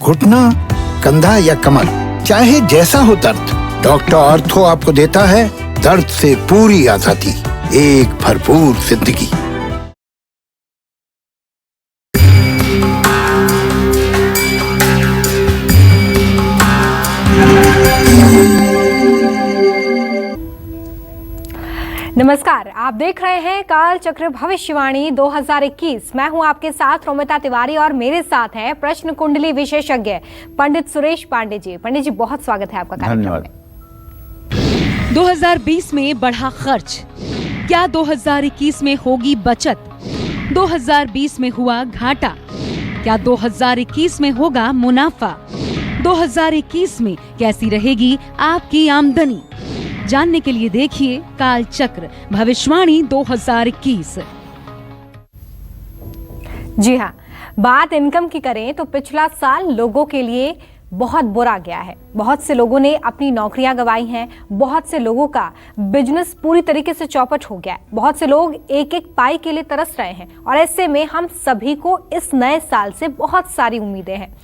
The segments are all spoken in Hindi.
घुटना, कंधा या कमर, चाहे जैसा हो दर्द, डॉक्टर ऑर्थो आपको देता है दर्द से पूरी आजादी, एक भरपूर जिंदगी। नमस्कार, आप देख रहे हैं काल चक्र भविष्यवाणी 2021। मैं हूं आपके साथ रोमिता तिवारी और मेरे साथ हैं प्रश्न कुंडली विशेषज्ञ पंडित सुरेश पांडे जी। पंडित जी, बहुत स्वागत है आपका कार्यक्रम में। 2020 में बढ़ा खर्च, क्या 2021 में होगी बचत? 2020 में हुआ घाटा, क्या 2021 में होगा मुनाफा? 2021 में कैसी रहेगी आपकी आमदनी? जानने के लिए देखिए काल चक्र भविष्यवाणी 2021। जी हाँ, बात इनकम की करें तो पिछला साल लोगों के लिए बहुत बुरा गया है। बहुत से लोगों ने अपनी नौकरियां गंवाई हैं, बहुत से लोगों का बिजनेस पूरी तरीके से चौपट हो गया है, बहुत से लोग एक एक पाई के लिए तरस रहे हैं और ऐसे में हम सभी को इस नए साल से बहुत सारी उम्मीदें हैं।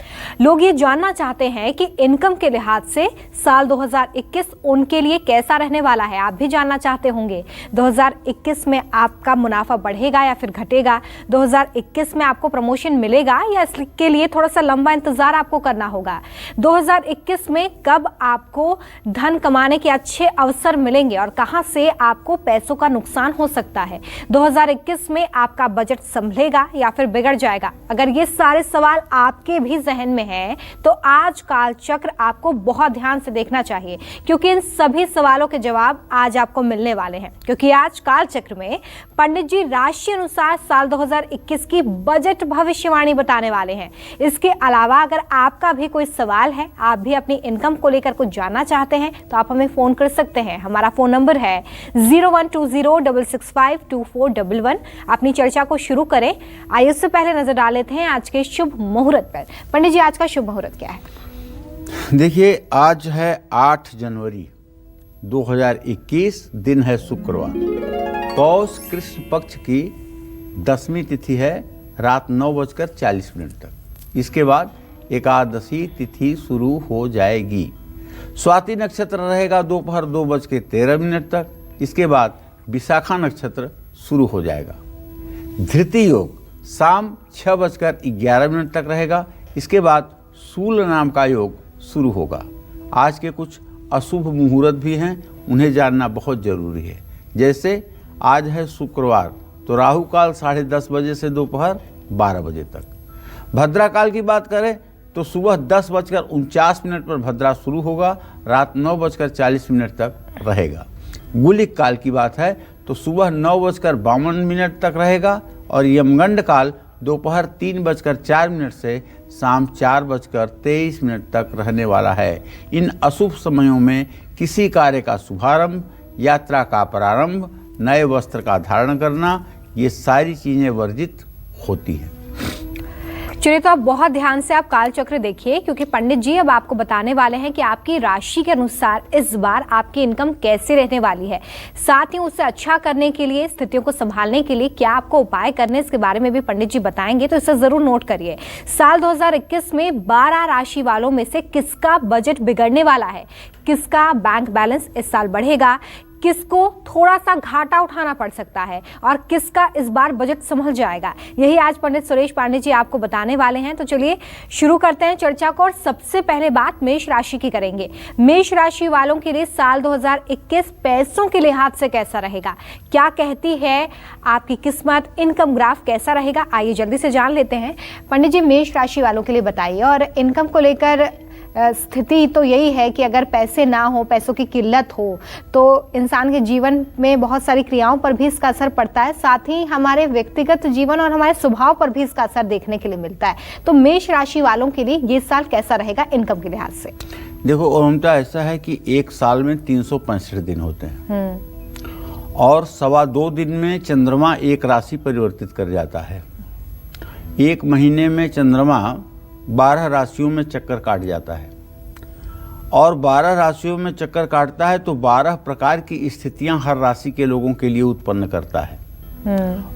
लोग ये जानना चाहते हैं कि इनकम के लिहाज से साल 2021 उनके लिए कैसा रहने वाला है। आप भी जानना चाहते होंगे 2021 में आपका मुनाफा बढ़ेगा या फिर घटेगा, 2021 में आपको प्रमोशन मिलेगा या इसके लिए थोड़ा सा लंबा इंतजार आपको करना होगा, 2021 में कब आपको धन कमाने के अच्छे अवसर मिलेंगे और कहां से आपको पैसों का नुकसान हो सकता है, 2021 में आपका बजट संभलेगा या फिर बिगड़ जाएगा। अगर ये सारे सवाल आपके भी जहन में हैं तो आज काल चक्र आपको बहुत ध्यान से देखना चाहिए, क्योंकि इन सभी सवालों के जवाब आज आपको मिलने वाले हैं। क्योंकि आज काल चक्र में पंडित जी राशि अनुसार साल 2021 की बजट भविष्यवाणी बताने वाले हैं। इसके अलावा अगर आपका भी कोई सवाल है, आप भी अपनी इनकम को लेकर कुछ जानना चाहते हैं तो आप हमें फोन कर सकते हैं। हमारा फोन नंबर है 0120665241। अपनी चर्चा को शुरू करें। आइए उससे पहले नजर डाल लेते हैं आज के शुभ मुहूर्त पर। पंडित जी, आज का शुभ मुहूर्त क्या है? देखिए, आज है 8 जनवरी 2021, दिन है शुक्रवार। पौष कृष्ण पक्ष की 10वीं तिथि है, रात 9:40 तक। इसके बाद एकादशी तिथि शुरू हो जाएगी। स्वाति नक्षत्र रहेगा दोपहर 2:13 तक। इसके बाद विशाखा नक्षत्र शुरू हो जाएगा। धृति योग शाम 6:11 तक रहेगा। इसके बाद शूल नाम का योग शुरू होगा। आज के कुछ अशुभ मुहूर्त भी हैं, उन्हें जानना बहुत जरूरी है। जैसे आज है शुक्रवार, तो राहु काल 10:30 बजे से दोपहर 12 बजे तक। भद्रा काल की बात करें तो सुबह 10:49 पर भद्रा शुरू होगा, रात 9:40 तक रहेगा। गुलिक काल की बात है तो सुबह 9:52 तक रहेगा और यमगंड काल दोपहर 3:04 से शाम 4:23 तक रहने वाला है। इन अशुभ समयों में किसी कार्य का शुभारंभ, यात्रा का प्रारंभ, नए वस्त्र का धारण करना, ये सारी चीजें वर्जित होती हैं। चलिए, तो आप बहुत ध्यान से आप काल चक्र देखिए, क्योंकि पंडित जी अब आपको बताने वाले हैं कि आपकी राशि के अनुसार इस बार आपकी इनकम कैसे रहने वाली है। साथ ही उसे अच्छा करने के लिए, स्थितियों को संभालने के लिए क्या आपको उपाय करने, इसके बारे में भी पंडित जी बताएंगे, तो इसे जरूर नोट करिए। साल 2021 में 12 राशि वालों में से किसका बजट बिगड़ने वाला है, किसका बैंक बैलेंस इस साल बढ़ेगा, किसको थोड़ा सा घाटा उठाना पड़ सकता है और किसका इस बार बजट संभल जाएगा, यही आज पंडित सुरेश पांडे जी आपको बताने वाले हैं। तो चलिए शुरू करते हैं चर्चा को। और सबसे पहले बात मेष राशि की करेंगे। मेष राशि वालों के लिए साल 2021 पैसों के लिहाज से कैसा रहेगा, क्या कहती है आपकी किस्मत, इनकम ग्राफ कैसा रहेगा, आइए जल्दी से जान लेते हैं। पंडित जी, मेष राशि वालों के लिए बताइए। और इनकम को लेकर स्थिति तो यही है कि अगर पैसे ना हो, पैसों की किल्लत हो, तो इंसान के जीवन में बहुत सारी क्रियाओं पर भी इसका असर पड़ता है। साथ ही हमारे व्यक्तिगत जीवन और हमारे स्वभाव पर भी इसका असर देखने के लिए मिलता है। तो मेष राशि वालों के लिए ये साल कैसा रहेगा इनकम के लिहाज से? देखो, ओमता ऐसा है कि एक साल में 365 दिन होते हैं और 2.25 दिन में चंद्रमा एक राशि परिवर्तित कर जाता है। एक महीने में चंद्रमा 12 राशियों में चक्कर काट जाता है और 12 राशियों में चक्कर काटता है तो 12 प्रकार की स्थितियां हर राशि के लोगों के लिए उत्पन्न करता है।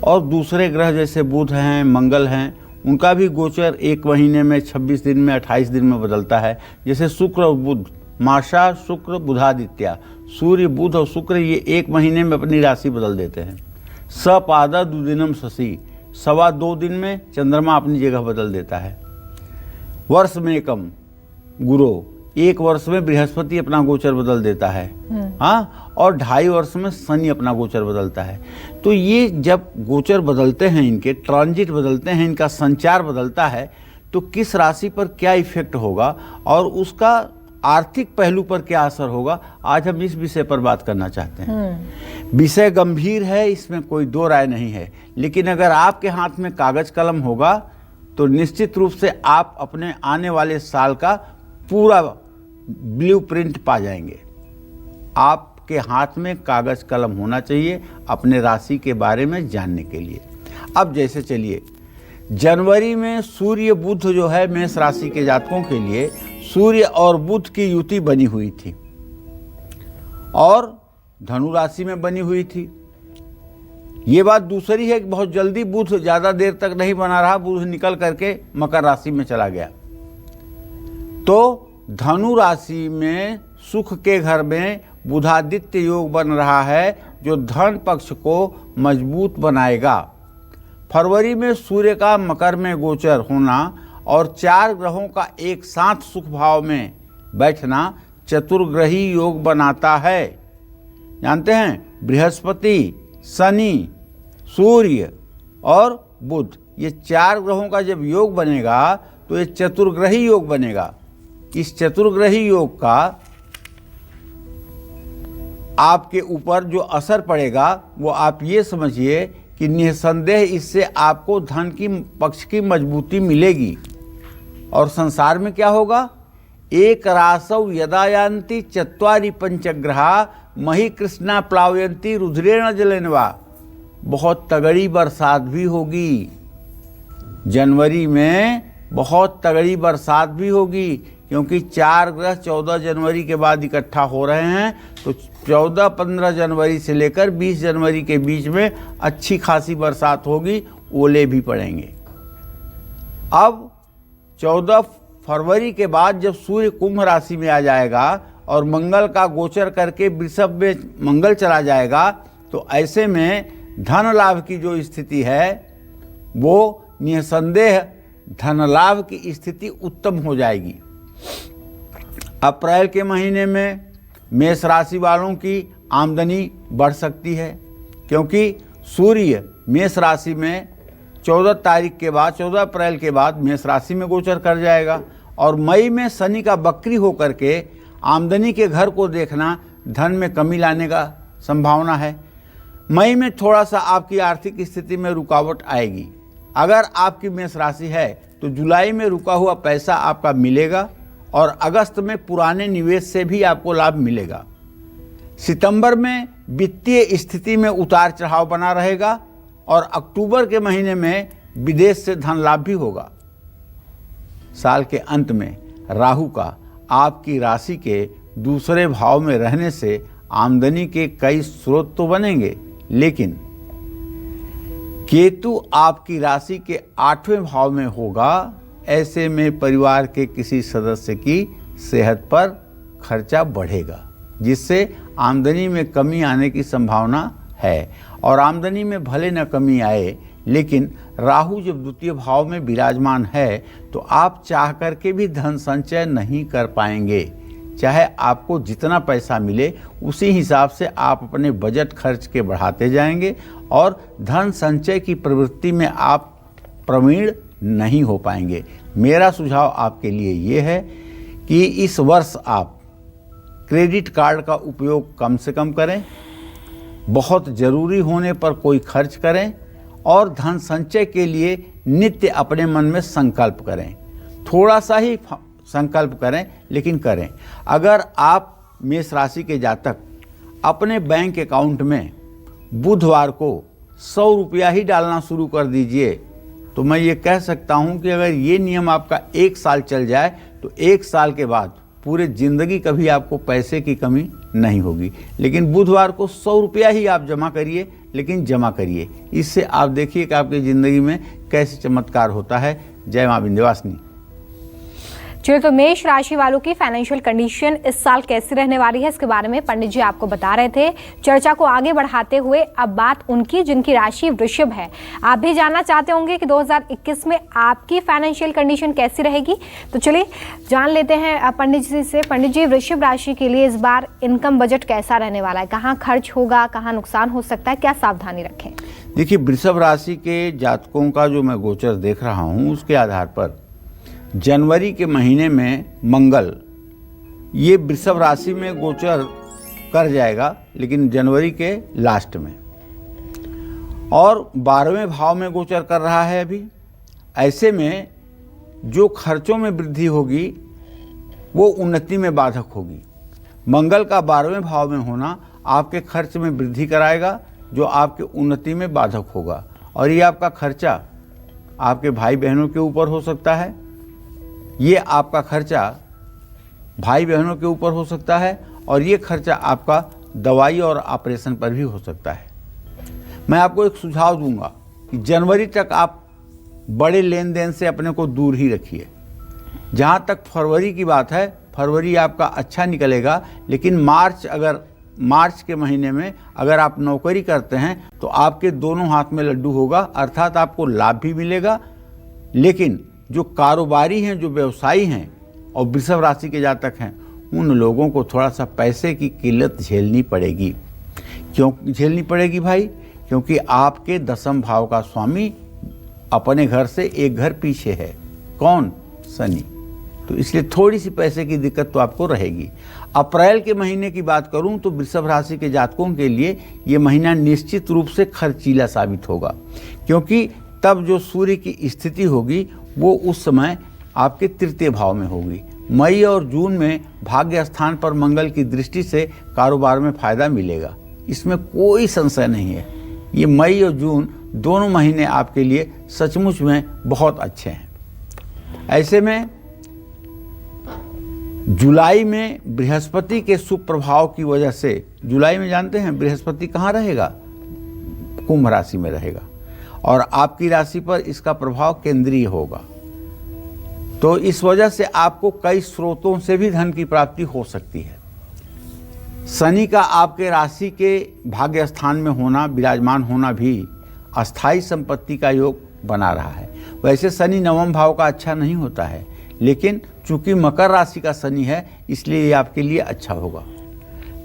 और दूसरे ग्रह जैसे बुध हैं, मंगल हैं, उनका भी गोचर 1 महीने में 26 दिन में 28 दिन में बदलता है। जैसे शुक्र और बुध, मासा शुक्र बुधादित्य, सूर्य बुध और शुक्र ये 1 महीने में अपनी राशि बदल देते हैं। सपादा दुदिनम शशि, 2.25 दिन में चंद्रमा अपनी जगह बदल देता है। वर्ष में एकम गुरु, 1 वर्ष में बृहस्पति अपना गोचर बदल देता है, हाँ, और 2.5 वर्ष में शनि अपना गोचर बदलता है। तो ये जब गोचर बदलते हैं, इनके ट्रांजिट बदलते हैं, इनका संचार बदलता है, तो किस राशि पर क्या इफेक्ट होगा और उसका आर्थिक पहलू पर क्या असर होगा, आज हम इस विषय पर बात करना चाहते हैं। विषय गंभीर है, इसमें कोई दो राय नहीं है, लेकिन अगर आपके हाथ में कागज कलम होगा तो निश्चित रूप से आप अपने आने वाले साल का पूरा ब्लूप्रिंट पा जाएंगे। आपके हाथ में कागज कलम होना चाहिए अपने राशि के बारे में जानने के लिए। अब जैसे चलिए, जनवरी में सूर्य बुध जो है मेष राशि के जातकों के लिए सूर्य और बुध की युति बनी हुई थी और धनु राशि में बनी हुई थी। ये बात दूसरी है कि बहुत जल्दी बुध ज्यादा देर तक नहीं बना रहा, बुध निकल करके मकर राशि में चला गया। तो धनु राशि में सुख के घर में बुधादित्य योग बन रहा है, जो धन पक्ष को मजबूत बनाएगा। फरवरी में सूर्य का मकर में गोचर होना और 4 ग्रहों का एक साथ सुख भाव में बैठना चतुर्ग्रही योग बनाता है। जानते हैं, बृहस्पति, शनि, सूर्य और बुध, ये 4 ग्रहों का जब योग बनेगा तो ये चतुर्ग्रही योग बनेगा। इस चतुर्ग्रही योग का आपके ऊपर जो असर पड़ेगा वो आप ये समझिए कि निसंदेह इससे आपको धन की पक्ष की मजबूती मिलेगी। और संसार में क्या होगा, एक रासौ यदायांति चत्वारि पंचग्रहा मही कृष्णा प्लावयंती रुद्रेण जलेनवा, बहुत तगड़ी बरसात भी होगी। जनवरी में बहुत तगड़ी बरसात भी होगी, क्योंकि 4 ग्रह 14 जनवरी के बाद इकट्ठा हो रहे हैं। तो 14-15 जनवरी से लेकर 20 जनवरी के बीच में अच्छी खासी बरसात होगी, ओले भी पड़ेंगे। अब 14 फरवरी के बाद जब सूर्य कुंभ राशि में आ जाएगा और मंगल का गोचर करके वृषभ में मंगल चला जाएगा, तो ऐसे में धन लाभ की जो स्थिति है वो निसंदेह धन लाभ की स्थिति उत्तम हो जाएगी। अप्रैल के महीने में मेष राशि वालों की आमदनी बढ़ सकती है, क्योंकि सूर्य मेष राशि में 14 तारीख के बाद, 14 अप्रैल के बाद मेष राशि में गोचर कर जाएगा। और मई में शनि का बकरी होकर के आमदनी के घर को देखना धन में कमी लाने का संभावना है। मई में थोड़ा सा आपकी आर्थिक स्थिति में रुकावट आएगी। अगर आपकी मेष राशि है तो जुलाई में रुका हुआ पैसा आपका मिलेगा और अगस्त में पुराने निवेश से भी आपको लाभ मिलेगा। सितंबर में वित्तीय स्थिति में उतार चढ़ाव बना रहेगा और अक्टूबर के महीने में विदेश से धन लाभ भी होगा। साल के अंत में राहु का आपकी राशि के दूसरे भाव में रहने से आमदनी के कई स्रोत तो बनेंगे, लेकिन केतु आपकी राशि के 8वें भाव में होगा। ऐसे में परिवार के किसी सदस्य की सेहत पर खर्चा बढ़ेगा, जिससे आमदनी में कमी आने की संभावना है। और आमदनी में भले न कमी आए, लेकिन राहु जब द्वितीय भाव में विराजमान है तो आप चाह करके भी धन संचय नहीं कर पाएंगे। चाहे आपको जितना पैसा मिले उसी हिसाब से आप अपने बजट खर्च के बढ़ाते जाएंगे और धन संचय की प्रवृत्ति में आप प्रवीण नहीं हो पाएंगे। मेरा सुझाव आपके लिए ये है कि इस वर्ष आप क्रेडिट कार्ड का उपयोग कम से कम करें, बहुत ज़रूरी होने पर कोई खर्च करें और धन संचय के लिए नित्य अपने मन में संकल्प करें। थोड़ा सा ही संकल्प करें, लेकिन करें। अगर आप मेष राशि के जातक अपने बैंक अकाउंट में बुधवार को 100 रुपया ही डालना शुरू कर दीजिए, तो मैं ये कह सकता हूँ कि अगर ये नियम आपका 1 साल चल जाए तो 1 साल के बाद पूरे जिंदगी कभी आपको पैसे की कमी नहीं होगी। लेकिन बुधवार को 100 रुपया ही आप जमा करिए, लेकिन जमा करिए। इससे आप देखिए कि आपकी ज़िंदगी में कैसे चमत्कार होता है। जय माँ विंध्यवासिनी। चलिए, तो मेष राशि वालों की फाइनेंशियल कंडीशन इस साल कैसी रहने वाली है, इसके बारे में पंडित जी आपको बता रहे थे। चर्चा को आगे बढ़ाते हुए अब बात उनकी जिनकी राशि वृषभ है। आप भी जानना चाहते होंगे कि 2021 में आपकी फाइनेंशियल कंडीशन कैसी रहेगी, तो चलिए जान लेते हैं पंडित जी से। पंडित जी, वृषभ राशि के लिए इस बार इनकम बजट कैसा रहने वाला है? कहाँ खर्च होगा, कहाँ नुकसान हो सकता है, क्या सावधानी रखें? देखिए, वृषभ राशि के जातकों का जो मैं गोचर देख रहा हूँ उसके आधार पर जनवरी के महीने में मंगल ये वृषभ राशि में गोचर कर जाएगा, लेकिन जनवरी के लास्ट में, और 12वें भाव में गोचर कर रहा है अभी। ऐसे में जो खर्चों में वृद्धि होगी वो उन्नति में बाधक होगी। मंगल का 12वें भाव में होना आपके खर्च में वृद्धि कराएगा, जो आपके उन्नति में बाधक होगा। और ये आपका खर्चा आपके भाई बहनों के ऊपर हो सकता है, ये आपका खर्चा भाई बहनों के ऊपर हो सकता है, और ये खर्चा आपका दवाई और ऑपरेशन पर भी हो सकता है। मैं आपको एक सुझाव दूंगा कि जनवरी तक आप बड़े लेन देन से अपने को दूर ही रखिए। जहाँ तक फरवरी की बात है, फरवरी आपका अच्छा निकलेगा, लेकिन मार्च के महीने में अगर आप नौकरी करते हैं तो आपके दोनों हाथ में लड्डू होगा, अर्थात आपको लाभ भी मिलेगा। लेकिन जो कारोबारी हैं, जो व्यवसायी हैं और वृषभ राशि के जातक हैं, उन लोगों को थोड़ा सा पैसे की किल्लत झेलनी पड़ेगी। क्यों झेलनी पड़ेगी भाई? क्योंकि आपके 10वें भाव का स्वामी अपने घर से एक घर पीछे है। कौन? शनि। तो इसलिए थोड़ी सी पैसे की दिक्कत तो आपको रहेगी। अप्रैल के महीने की बात करूं तो वृषभ राशि के जातकों के लिए ये महीना निश्चित रूप से खर्चीला साबित होगा, क्योंकि तब जो सूर्य की स्थिति होगी वो उस समय आपके 3य भाव में होगी। मई और जून में भाग्य स्थान पर मंगल की दृष्टि से कारोबार में फायदा मिलेगा, इसमें कोई संशय नहीं है। ये मई और जून दोनों महीने आपके लिए सचमुच में बहुत अच्छे हैं। ऐसे में जुलाई में बृहस्पति के शुभ प्रभाव की वजह से, जुलाई में जानते हैं बृहस्पति कहाँ रहेगा? कुंभ राशि में रहेगा, और आपकी राशि पर इसका प्रभाव केंद्रीय होगा। तो इस वजह से आपको कई स्रोतों से भी धन की प्राप्ति हो सकती है। शनि का आपके राशि के भाग्य स्थान में होना, विराजमान होना भी अस्थाई संपत्ति का योग बना रहा है। वैसे शनि 9वें भाव का अच्छा नहीं होता है, लेकिन चूंकि मकर राशि का शनि है इसलिए ये आपके लिए अच्छा होगा।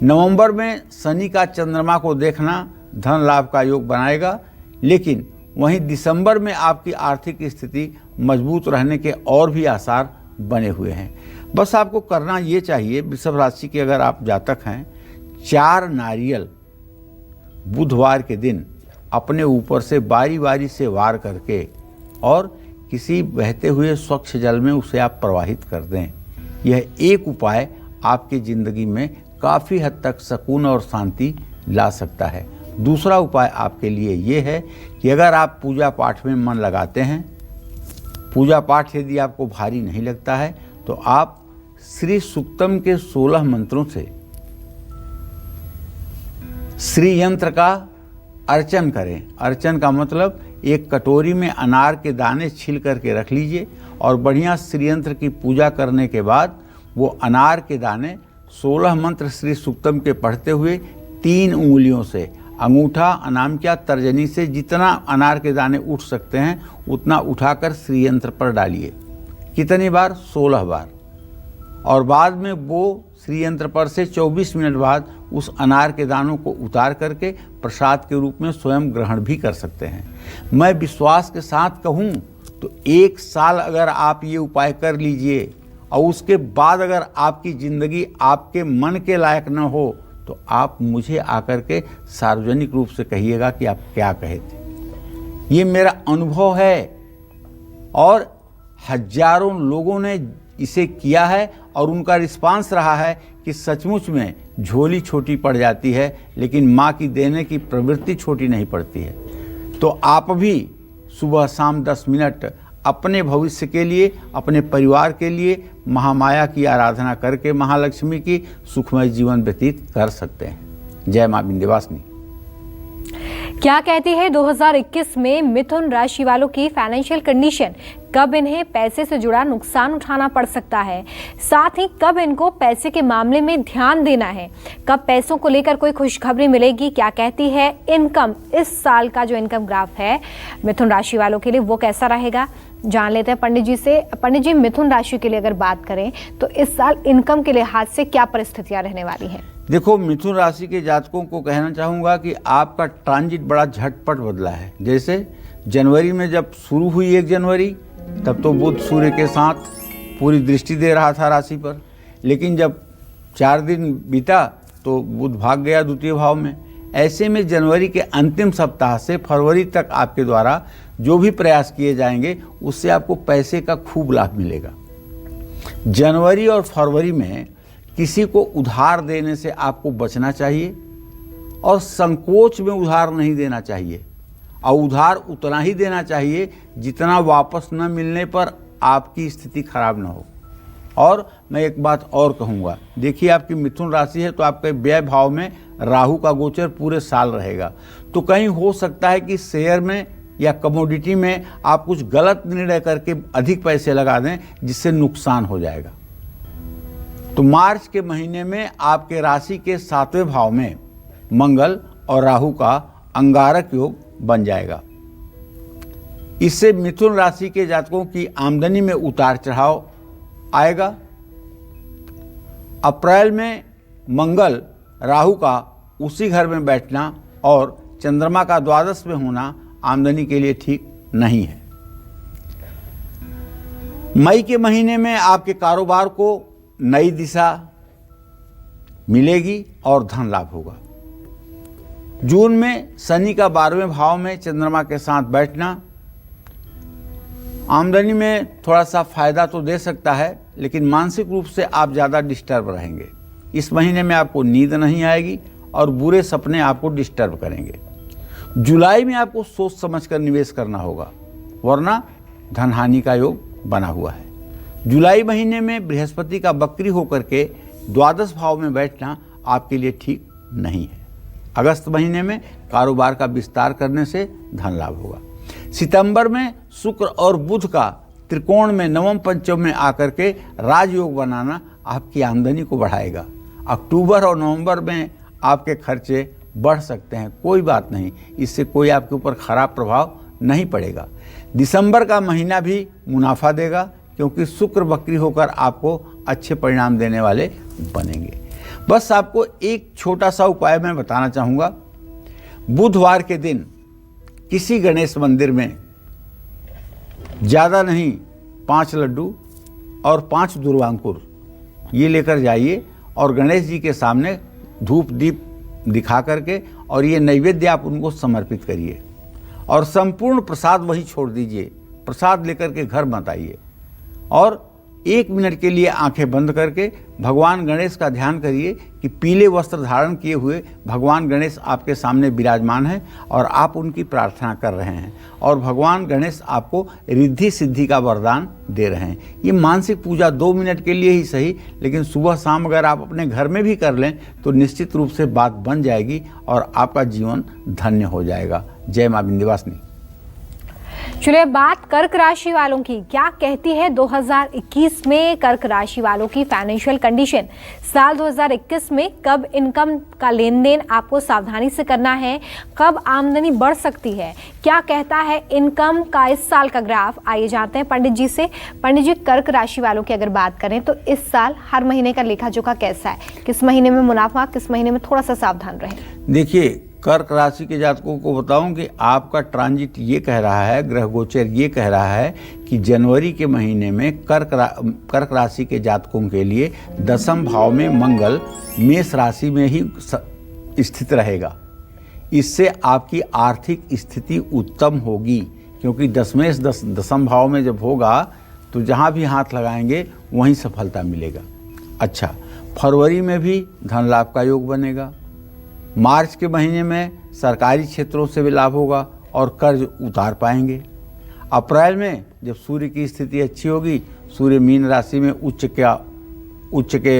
नवंबर में शनि का चंद्रमा को देखना धन लाभ का योग बनाएगा, लेकिन वहीं दिसंबर में आपकी आर्थिक स्थिति मजबूत रहने के और भी आसार बने हुए हैं। बस आपको करना ये चाहिए, वृषभ राशि के अगर आप जातक हैं, 4 नारियल बुधवार के दिन अपने ऊपर से बारी बारी से वार करके और किसी बहते हुए स्वच्छ जल में उसे आप प्रवाहित कर दें। यह एक उपाय आपकी ज़िंदगी में काफ़ी हद तक सुकून और शांति ला सकता है। दूसरा उपाय आपके लिए ये है कि अगर आप पूजा पाठ में मन लगाते हैं, पूजा पाठ यदि आपको भारी नहीं लगता है, तो आप श्री सूक्तम के 16 मंत्रों से श्री यंत्र का अर्चन करें। अर्चन का मतलब एक कटोरी में अनार के दाने छील करके रख लीजिए और बढ़िया श्री यंत्र की पूजा करने के बाद वो अनार के दाने 16 मंत्र श्री सूक्तम के पढ़ते हुए 3 उंगलियों से, अंगूठा, अनामिका, तर्जनी से जितना अनार के दाने उठ सकते हैं उतना उठाकर श्री यंत्र पर डालिए। कितनी बार? 16 बार। और बाद में वो श्री यंत्र पर से 24 मिनट बाद उस अनार के दानों को उतार करके प्रसाद के रूप में स्वयं ग्रहण भी कर सकते हैं। मैं विश्वास के साथ कहूँ तो 1 साल अगर आप ये उपाय कर लीजिए और उसके बाद अगर आपकी ज़िंदगी आपके मन के लायक न हो तो आप मुझे आकर के सार्वजनिक रूप से कहिएगा कि आप क्या कहे थे। ये मेरा अनुभव है और हजारों लोगों ने इसे किया है और उनका रिस्पांस रहा है कि सचमुच में झोली छोटी पड़ जाती है लेकिन माँ की देने की प्रवृत्ति छोटी नहीं पड़ती है। तो आप भी सुबह शाम 10 मिनट अपने भविष्य के लिए, अपने परिवार के लिए महामाया की आराधना करके महालक्ष्मी की सुखमय जीवन व्यतीत कर सकते हैं। जय मां विंध्यवासिनी। क्या कहती है 2021 में मिथुन राशि वालों की फाइनेंशियल कंडीशन? कब इन्हें पैसे से जुड़ा नुकसान उठाना पड़ सकता है, साथ ही कब इनको पैसे के मामले में ध्यान देना है, कब पैसों को लेकर कोई खुशखबरी मिलेगी, क्या कहती है इनकम? इस साल का जो इनकम ग्राफ है मिथुन राशि वालों के लिए वो कैसा रहेगा, जान लेते हैं पंडित जी से। पंडित जी, मिथुन राशि के लिए अगर बात करें तो इस साल इनकम के लिहाज से क्या परिस्थितियां रहने वाली हैं? देखो, मिथुन राशि के जातकों को कहना चाहूँगा कि आपका ट्रांजिट बड़ा झटपट बदला है। जैसे जनवरी में जब शुरू हुई 1 जनवरी, तब तो बुध सूर्य के साथ पूरी दृष्टि दे रहा था राशि पर, लेकिन जब 4 दिन बीता तो बुध भाग गया द्वितीय भाव में। ऐसे में जनवरी के अंतिम सप्ताह से फरवरी तक आपके द्वारा जो भी प्रयास किए जाएंगे उससे आपको पैसे का खूब लाभ मिलेगा। जनवरी और फरवरी में किसी को उधार देने से आपको बचना चाहिए और संकोच में उधार नहीं देना चाहिए, और उधार उतना ही देना चाहिए जितना वापस न मिलने पर आपकी स्थिति खराब न हो। और मैं एक बात और कहूँगा, देखिए आपकी मिथुन राशि है तो आपके व्यय भाव में राहु का गोचर पूरे साल रहेगा, तो कहीं हो सकता है कि शेयर में या कमोडिटी में आप कुछ गलत निर्णय करके अधिक पैसे लगा दें जिससे नुकसान हो जाएगा। तो मार्च के महीने में आपके राशि के 7वें भाव में मंगल और राहु का अंगारक योग बन जाएगा। इससे मिथुन राशि के जातकों की आमदनी में उतार चढ़ाव आएगा। अप्रैल में मंगल राहु का उसी घर में बैठना और चंद्रमा का द्वादश में होना आमदनी के लिए ठीक नहीं है। मई के महीने में आपके कारोबार को नई दिशा मिलेगी और धन लाभ होगा। जून में शनि का 12वें भाव में चंद्रमा के साथ बैठना आमदनी में थोड़ा सा फायदा तो दे सकता है, लेकिन मानसिक रूप से आप ज़्यादा डिस्टर्ब रहेंगे। इस महीने में आपको नींद नहीं आएगी और बुरे सपने आपको डिस्टर्ब करेंगे। जुलाई में आपको सोच समझ कर निवेश करना होगा, वरना धन हानि का योग बना हुआ है। जुलाई महीने में बृहस्पति का वक्री होकर के द्वादश भाव में बैठना आपके लिए ठीक नहीं है। अगस्त महीने में कारोबार का विस्तार करने से धन लाभ होगा। सितंबर में शुक्र और बुध का त्रिकोण में नवम पंचम में आकर के राजयोग बनाना आपकी आमदनी को बढ़ाएगा। अक्टूबर और नवंबर में आपके खर्चे बढ़ सकते हैं, कोई बात नहीं, इससे कोई आपके ऊपर खराब प्रभाव नहीं पड़ेगा। दिसंबर का महीना भी मुनाफा देगा, क्योंकि शुक्र वक्री होकर आपको अच्छे परिणाम देने वाले बनेंगे। बस आपको एक छोटा सा उपाय मैं बताना चाहूँगा। बुधवार के दिन किसी गणेश मंदिर में ज़्यादा नहीं 5 लड्डू और 5 दुर्वांकुर ये लेकर जाइए और गणेश जी के सामने धूप दीप दिखा करके और ये नैवेद्य आप उनको समर्पित करिए और संपूर्ण प्रसाद वहीं छोड़ दीजिए। प्रसाद लेकर के घर मत आइए और 1 मिनट के लिए आंखें बंद करके भगवान गणेश का ध्यान करिए कि पीले वस्त्र धारण किए हुए भगवान गणेश आपके सामने विराजमान हैं और आप उनकी प्रार्थना कर रहे हैं और भगवान गणेश आपको रिद्धि सिद्धि का वरदान दे रहे हैं। ये मानसिक पूजा 2 मिनट के लिए ही सही, लेकिन सुबह शाम अगर आप अपने घर में भी कर लें तो निश्चित रूप से बात बन जाएगी और आपका जीवन धन्य हो जाएगा। जय मां विंध्यवासिनी। चलिए बात कर्क राशि वालों की। क्या कहती है 2021 में कर्क राशि वालों की फाइनेंशियल कंडीशन? साल 2021 में कब इनकम का लेन देन आपको सावधानी से करना है, कब आमदनी बढ़ सकती है, क्या कहता है इनकम का इस साल का ग्राफ? आइए जानते हैं पंडित जी से। पंडित जी, कर्क राशि वालों की अगर बात करें तो इस साल हर महीने का लेखा जोखा कैसा है? किस महीने में मुनाफा, किस महीने में थोड़ा सा सावधान रहें? देखिए, कर्क राशि के जातकों को बताऊं कि आपका ट्रांजिट ये कह रहा है, ग्रह गोचर ये कह रहा है कि जनवरी के महीने में कर्क राशि के जातकों के लिए 10वें भाव में मंगल मेष राशि में ही स्थित रहेगा। इससे आपकी आर्थिक स्थिति उत्तम होगी, क्योंकि 10वें भाव में जब होगा तो जहाँ भी हाथ लगाएंगे वहीं सफलता मिलेगा। अच्छा, फरवरी में भी धन लाभ का योग बनेगा। मार्च के महीने में सरकारी क्षेत्रों से भी लाभ होगा और कर्ज उतार पाएंगे। अप्रैल में जब सूर्य की स्थिति अच्छी होगी, सूर्य मीन राशि में उच्च के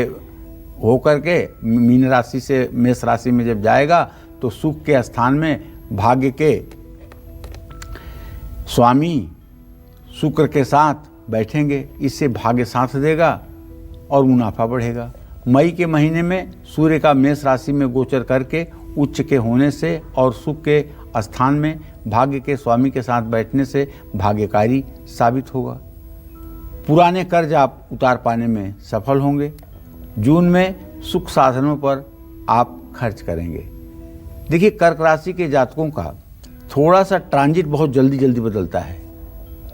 होकर के मीन राशि से मेष राशि में जब जाएगा तो सुख के स्थान में भाग्य के स्वामी शुक्र के साथ बैठेंगे। इससे भाग्य साथ देगा और मुनाफा बढ़ेगा। मई के महीने में सूर्य का मेष राशि में गोचर करके उच्च के होने से और सुख के स्थान में भाग्य के स्वामी के साथ बैठने से भाग्यकारी साबित होगा। पुराने कर्ज आप उतार पाने में सफल होंगे। जून में सुख साधनों पर आप खर्च करेंगे। देखिए, कर्क राशि के जातकों का थोड़ा सा ट्रांजिट बहुत जल्दी जल्दी बदलता है।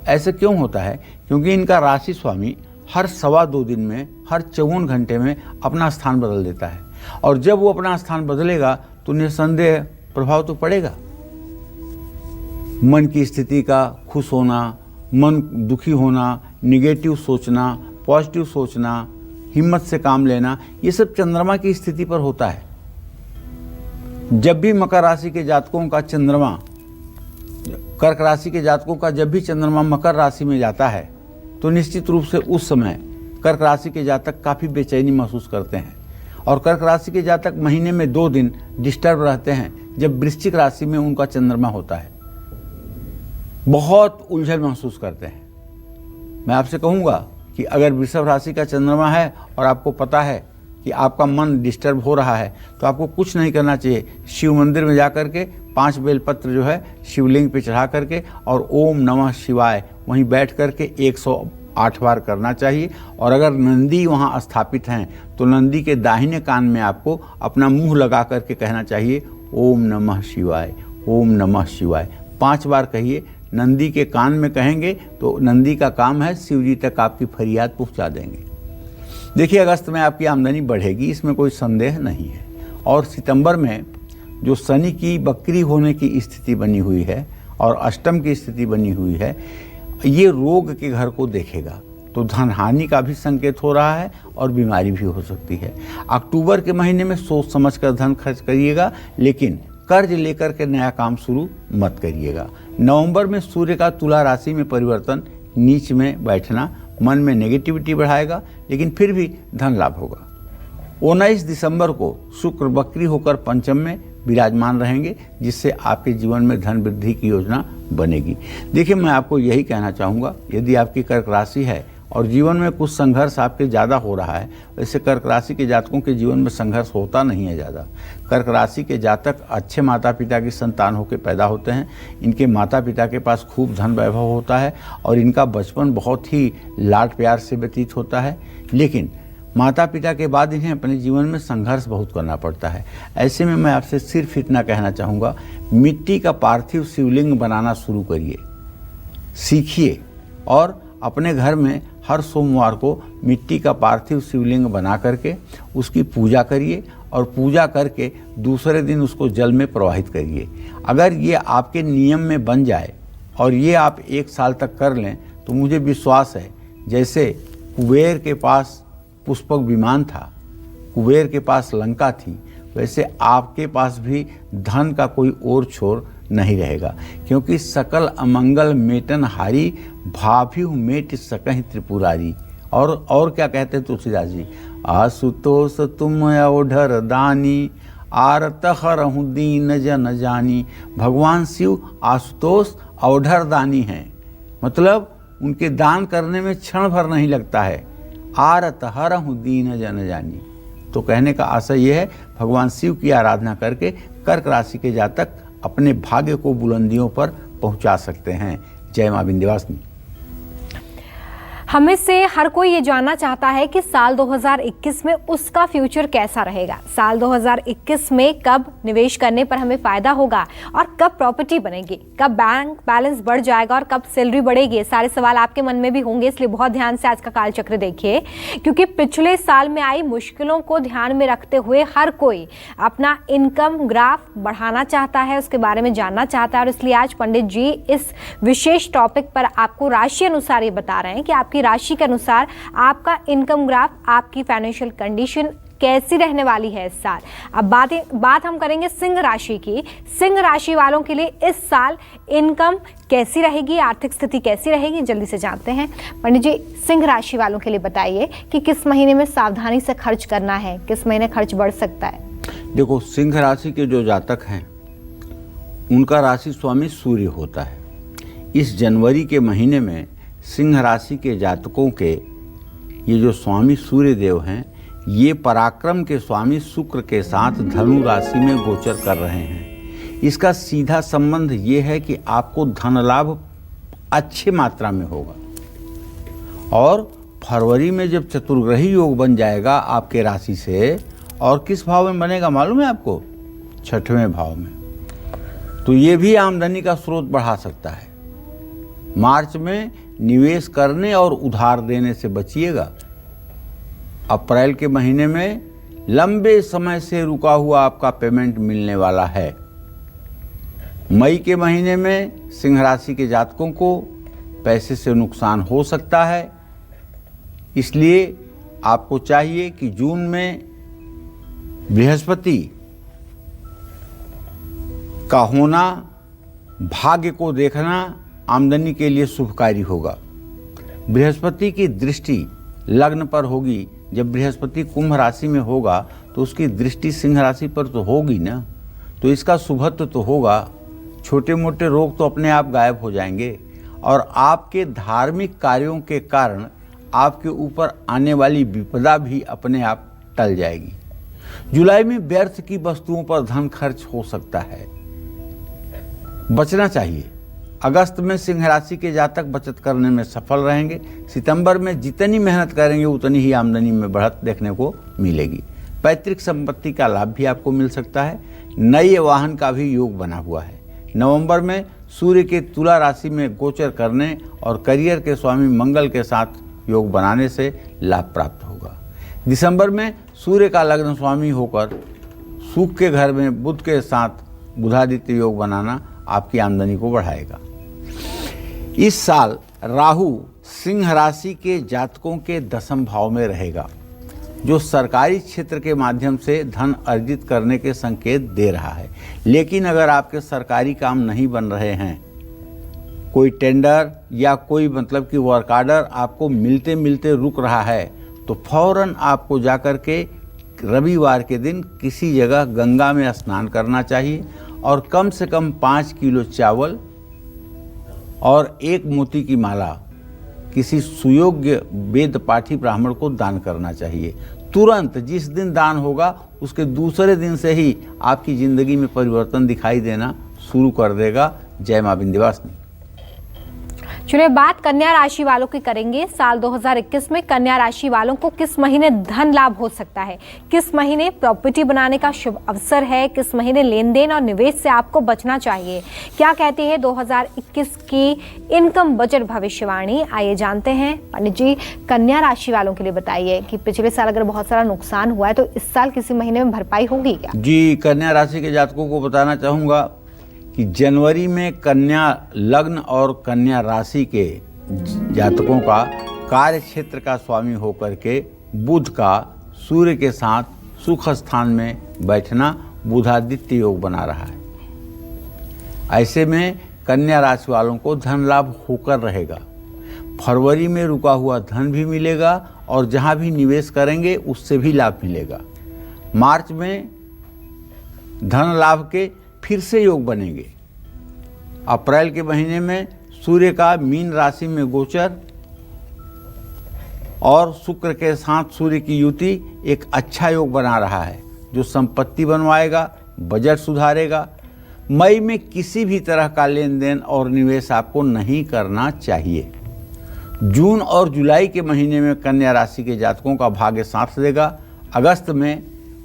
ऐसा क्यों होता है? क्योंकि इनका राशि स्वामी हर 2.25 दिन में, हर 54 घंटे में अपना स्थान बदल देता है। और जब वो अपना स्थान बदलेगा तो निसंदेह प्रभाव तो पड़ेगा। मन की स्थिति का खुश होना, मन दुखी होना, निगेटिव सोचना, पॉजिटिव सोचना, हिम्मत से काम लेना, ये सब चंद्रमा की स्थिति पर होता है। जब भी मकर राशि के जातकों का चंद्रमा, कर्क राशि के जातकों का जब भी चंद्रमा मकर राशि में जाता है तो निश्चित रूप से उस समय कर्क राशि के जातक काफ़ी बेचैनी महसूस करते हैं। और कर्क राशि के जातक महीने में 2 दिन डिस्टर्ब रहते हैं जब वृश्चिक राशि में उनका चंद्रमा होता है। बहुत उलझन महसूस करते हैं। मैं आपसे कहूँगा कि अगर वृषभ राशि का चंद्रमा है और आपको पता है कि आपका मन डिस्टर्ब हो रहा है तो आपको कुछ नहीं करना चाहिए। शिव मंदिर में जा करके 5 बेलपत्र जो है शिवलिंग पे चढ़ा करके और ओम नमः शिवाय वहीं बैठ करके 108 बार करना चाहिए। और अगर नंदी वहाँ स्थापित हैं तो नंदी के दाहिने कान में आपको अपना मुंह लगा करके कहना चाहिए ओम नमः शिवाय, ओम नमः शिवाय 5 बार कहिए। नंदी के कान में कहेंगे तो नंदी का काम है शिव जी तक आपकी फरियाद पहुँचा देंगे। देखिए, अगस्त में आपकी आमदनी बढ़ेगी, इसमें कोई संदेह नहीं है। और सितंबर में जो शनि की वक्री होने की स्थिति बनी हुई है और अष्टम की स्थिति बनी हुई है, ये रोग के घर को देखेगा तो धन हानि का भी संकेत हो रहा है और बीमारी भी हो सकती है। अक्टूबर के महीने में सोच समझकर धन खर्च करिएगा, लेकिन कर्ज लेकर के नया काम शुरू मत करिएगा। नवंबर में सूर्य का तुला राशि में परिवर्तन, नीच में बैठना मन में नेगेटिविटी बढ़ाएगा, लेकिन फिर भी धन लाभ होगा। 19 दिसंबर को शुक्र वक्री होकर पंचम में विराजमान रहेंगे, जिससे आपके जीवन में धन वृद्धि की योजना बनेगी। देखिए, मैं आपको यही कहना चाहूँगा, यदि आपकी कर्क राशि है और जीवन में कुछ संघर्ष आपके ज़्यादा हो रहा है, वैसे कर्क राशि के जातकों के जीवन में संघर्ष होता नहीं है ज़्यादा। कर्क राशि के जातक अच्छे माता पिता की संतान होकर पैदा होते हैं। इनके माता पिता के पास खूब धन वैभव होता है और इनका बचपन बहुत ही लाड प्यार से व्यतीत होता है, लेकिन माता पिता के बाद इन्हें अपने जीवन में संघर्ष बहुत करना पड़ता है। ऐसे में मैं आपसे सिर्फ इतना कहना चाहूँगा, मिट्टी का पार्थिव शिवलिंग बनाना शुरू करिए, सीखिए और अपने घर में हर सोमवार को मिट्टी का पार्थिव शिवलिंग बना करके उसकी पूजा करिए और पूजा करके दूसरे दिन उसको जल में प्रवाहित करिए। अगर ये आपके नियम में बन जाए और ये आप 1 साल तक कर लें तो मुझे विश्वास है, जैसे कुबेर के पास पुष्पक विमान था, कुबेर के पास लंका थी, वैसे आपके पास भी धन का कोई और छोर नहीं रहेगा। क्योंकि सकल अमंगल मेटन हारी, भाभीहु मेट सकहि त्रिपुरारी। और क्या कहते हैं तुलसीदास जी, आशुतोष तुम ओढ़र दानी, आरत हरहु दीन जन जानी। भगवान शिव आशुतोष ओढ़र दानी हैं, मतलब उनके दान करने में क्षण भर नहीं लगता है। आरत हरहु दीन जन जानी, तो कहने का आशय यह है, भगवान शिव की आराधना करके कर्क राशि के जातक अपने भाग्य को बुलंदियों पर पहुंचा सकते हैं। जय मां विंध्यवासिनी। हमें से हर कोई ये जानना चाहता है कि साल 2021 में उसका फ्यूचर कैसा रहेगा। साल 2021 में कब निवेश करने पर हमें फायदा होगा और कब प्रॉपर्टी बनेगी, कब बैंक बैलेंस बढ़ जाएगा और कब सैलरी बढ़ेगी। ये सारे सवाल आपके मन में भी होंगे, इसलिए बहुत ध्यान से आज का कालचक्र देखिए, क्योंकि पिछले साल में आई मुश्किलों को ध्यान में रखते हुए हर कोई अपना इनकम ग्राफ बढ़ाना चाहता है, उसके बारे में जानना चाहता है। और इसलिए आज पंडित जी इस विशेष टॉपिक पर आपको राशि अनुसार ये बता रहे हैं कि आपकी राशि के अनुसार आपका इनकम ग्राफ, आपकी फाइनेंशियल कंडीशन कैसी रहने वाली है इस साल। अब बात हम करेंगे सिंह राशि की। सिंह राशि वालों के लिए इस साल इनकम कैसी रहेगी, आर्थिक स्थिति कैसी रहेगी, जल्दी से जानते हैं। पंडित जी, सिंह राशि वालों के लिए बताइए कि किस महीने में सावधानी से खर्च करना है, किस महीने खर्च बढ़ सकता है। देखो, सिंह राशि के जो जातक हैं उनका राशि स्वामी सूर्य होता है। इस जनवरी के महीने में सिंह राशि के जातकों के ये जो स्वामी सूर्य देव हैं, ये पराक्रम के स्वामी शुक्र के साथ धनु राशि में गोचर कर रहे हैं। इसका सीधा संबंध ये है कि आपको धन लाभ अच्छी मात्रा में होगा। और फरवरी में जब चतुर्ग्रही योग बन जाएगा आपके राशि से, और किस भाव में बनेगा मालूम है आपको? 6वें भाव में। तो ये भी आमदनी का स्रोत बढ़ा सकता है। मार्च में निवेश करने और उधार देने से बचिएगा। अप्रैल के महीने में लंबे समय से रुका हुआ आपका पेमेंट मिलने वाला है। मई के महीने में सिंह राशि के जातकों को पैसे से नुकसान हो सकता है, इसलिए आपको चाहिए कि जून में बृहस्पति का होना, भाग्य को देखना आमदनी के लिए शुभकारी होगा। बृहस्पति की दृष्टि लग्न पर होगी। जब बृहस्पति कुंभ राशि में होगा तो उसकी दृष्टि सिंह राशि पर तो होगी ना, तो इसका शुभत्व तो होगा। छोटे मोटे रोग तो अपने आप गायब हो जाएंगे और आपके धार्मिक कार्यों के कारण आपके ऊपर आने वाली विपदा भी अपने आप टल जाएगी। जुलाई में व्यर्थ की वस्तुओं पर धन खर्च हो सकता है, बचना चाहिए। अगस्त में सिंह राशि के जातक बचत करने में सफल रहेंगे। सितंबर में जितनी मेहनत करेंगे उतनी ही आमदनी में बढ़त देखने को मिलेगी। पैतृक संपत्ति का लाभ भी आपको मिल सकता है। नए वाहन का भी योग बना हुआ है। नवंबर में सूर्य के तुला राशि में गोचर करने और करियर के स्वामी मंगल के साथ योग बनाने से लाभ प्राप्त होगा। दिसंबर में सूर्य का लग्न स्वामी होकर सुख के घर में बुध के साथ बुधादित्य योग बनाना आपकी आमदनी को बढ़ाएगा। इस साल राहु सिंह राशि के जातकों के 10वें भाव में रहेगा, जो सरकारी क्षेत्र के माध्यम से धन अर्जित करने के संकेत दे रहा है। लेकिन अगर आपके सरकारी काम नहीं बन रहे हैं, कोई टेंडर या कोई मतलब कि वर्क ऑर्डर आपको मिलते मिलते रुक रहा है, तो फौरन आपको जाकर के रविवार के दिन किसी जगह गंगा में स्नान करना चाहिए और कम से कम 5 किलो चावल और 1 मोती की माला किसी सुयोग्य वेद पाठी ब्राह्मण को दान करना चाहिए। तुरंत जिस दिन दान होगा उसके दूसरे दिन से ही आपकी जिंदगी में परिवर्तन दिखाई देना शुरू कर देगा। जय मां विंध्यवासिनी। चलिए बात कन्या राशि वालों की करेंगे। साल 2021 में कन्या राशि वालों को किस महीने धन लाभ हो सकता है, किस महीने प्रॉपर्टी बनाने का शुभ अवसर है, किस महीने लेन देन और निवेश से आपको बचना चाहिए, क्या कहती है 2021 की इनकम बजट भविष्यवाणी। आइए जानते हैं। पंडित जी, कन्या राशि वालों के लिए बताइए कि पिछले साल अगर बहुत सारा नुकसान हुआ है तो इस साल किसी महीने में भरपाई होगी क्या? जी, कन्या राशि के जातकों को बताना चाहूँगा कि जनवरी में कन्या लग्न और कन्या राशि के जातकों का कार्य क्षेत्र का स्वामी होकर के बुध का सूर्य के साथ सुख स्थान में बैठना बुधादित्य योग बना रहा है। ऐसे में कन्या राशि वालों को धन लाभ होकर रहेगा। फरवरी में रुका हुआ धन भी मिलेगा और जहां भी निवेश करेंगे उससे भी लाभ मिलेगा। मार्च में धन लाभ के फिर से योग बनेंगे। अप्रैल के महीने में सूर्य का मीन राशि में गोचर और शुक्र के साथ सूर्य की युति एक अच्छा योग बना रहा है, जो संपत्ति बनवाएगा, बजट सुधारेगा। मई में किसी भी तरह का लेन देन और निवेश आपको नहीं करना चाहिए। जून और जुलाई के महीने में कन्या राशि के जातकों का भाग्य साथ देगा। अगस्त में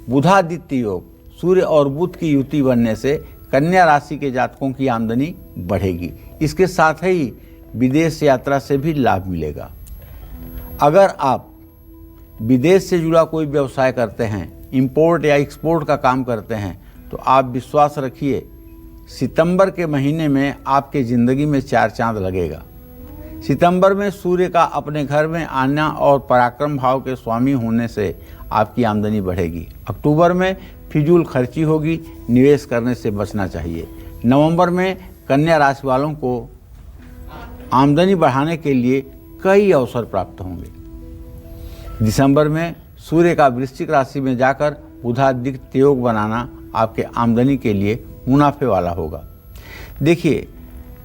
बुधादित्य योग सूर्य और बुध की युति बनने से कन्या राशि के जातकों की आमदनी बढ़ेगी। इसके साथ ही विदेश यात्रा से भी लाभ मिलेगा। अगर आप विदेश से जुड़ा कोई व्यवसाय करते हैं, इंपोर्ट या एक्सपोर्ट का काम करते हैं, तो आप विश्वास रखिए सितंबर के महीने में आपके ज़िंदगी में 4 चांद लगेगा। सितंबर में सूर्य का अपने घर में आना और पराक्रम भाव के स्वामी होने से आपकी आमदनी बढ़ेगी। अक्टूबर में फिजूल खर्ची होगी, निवेश करने से बचना चाहिए। नवंबर में कन्या राशि वालों को आमदनी बढ़ाने के लिए कई अवसर प्राप्त होंगे। दिसंबर में सूर्य का वृश्चिक राशि में जाकर बुधादित्य योग बनाना आपके आमदनी के लिए मुनाफे वाला होगा। देखिए,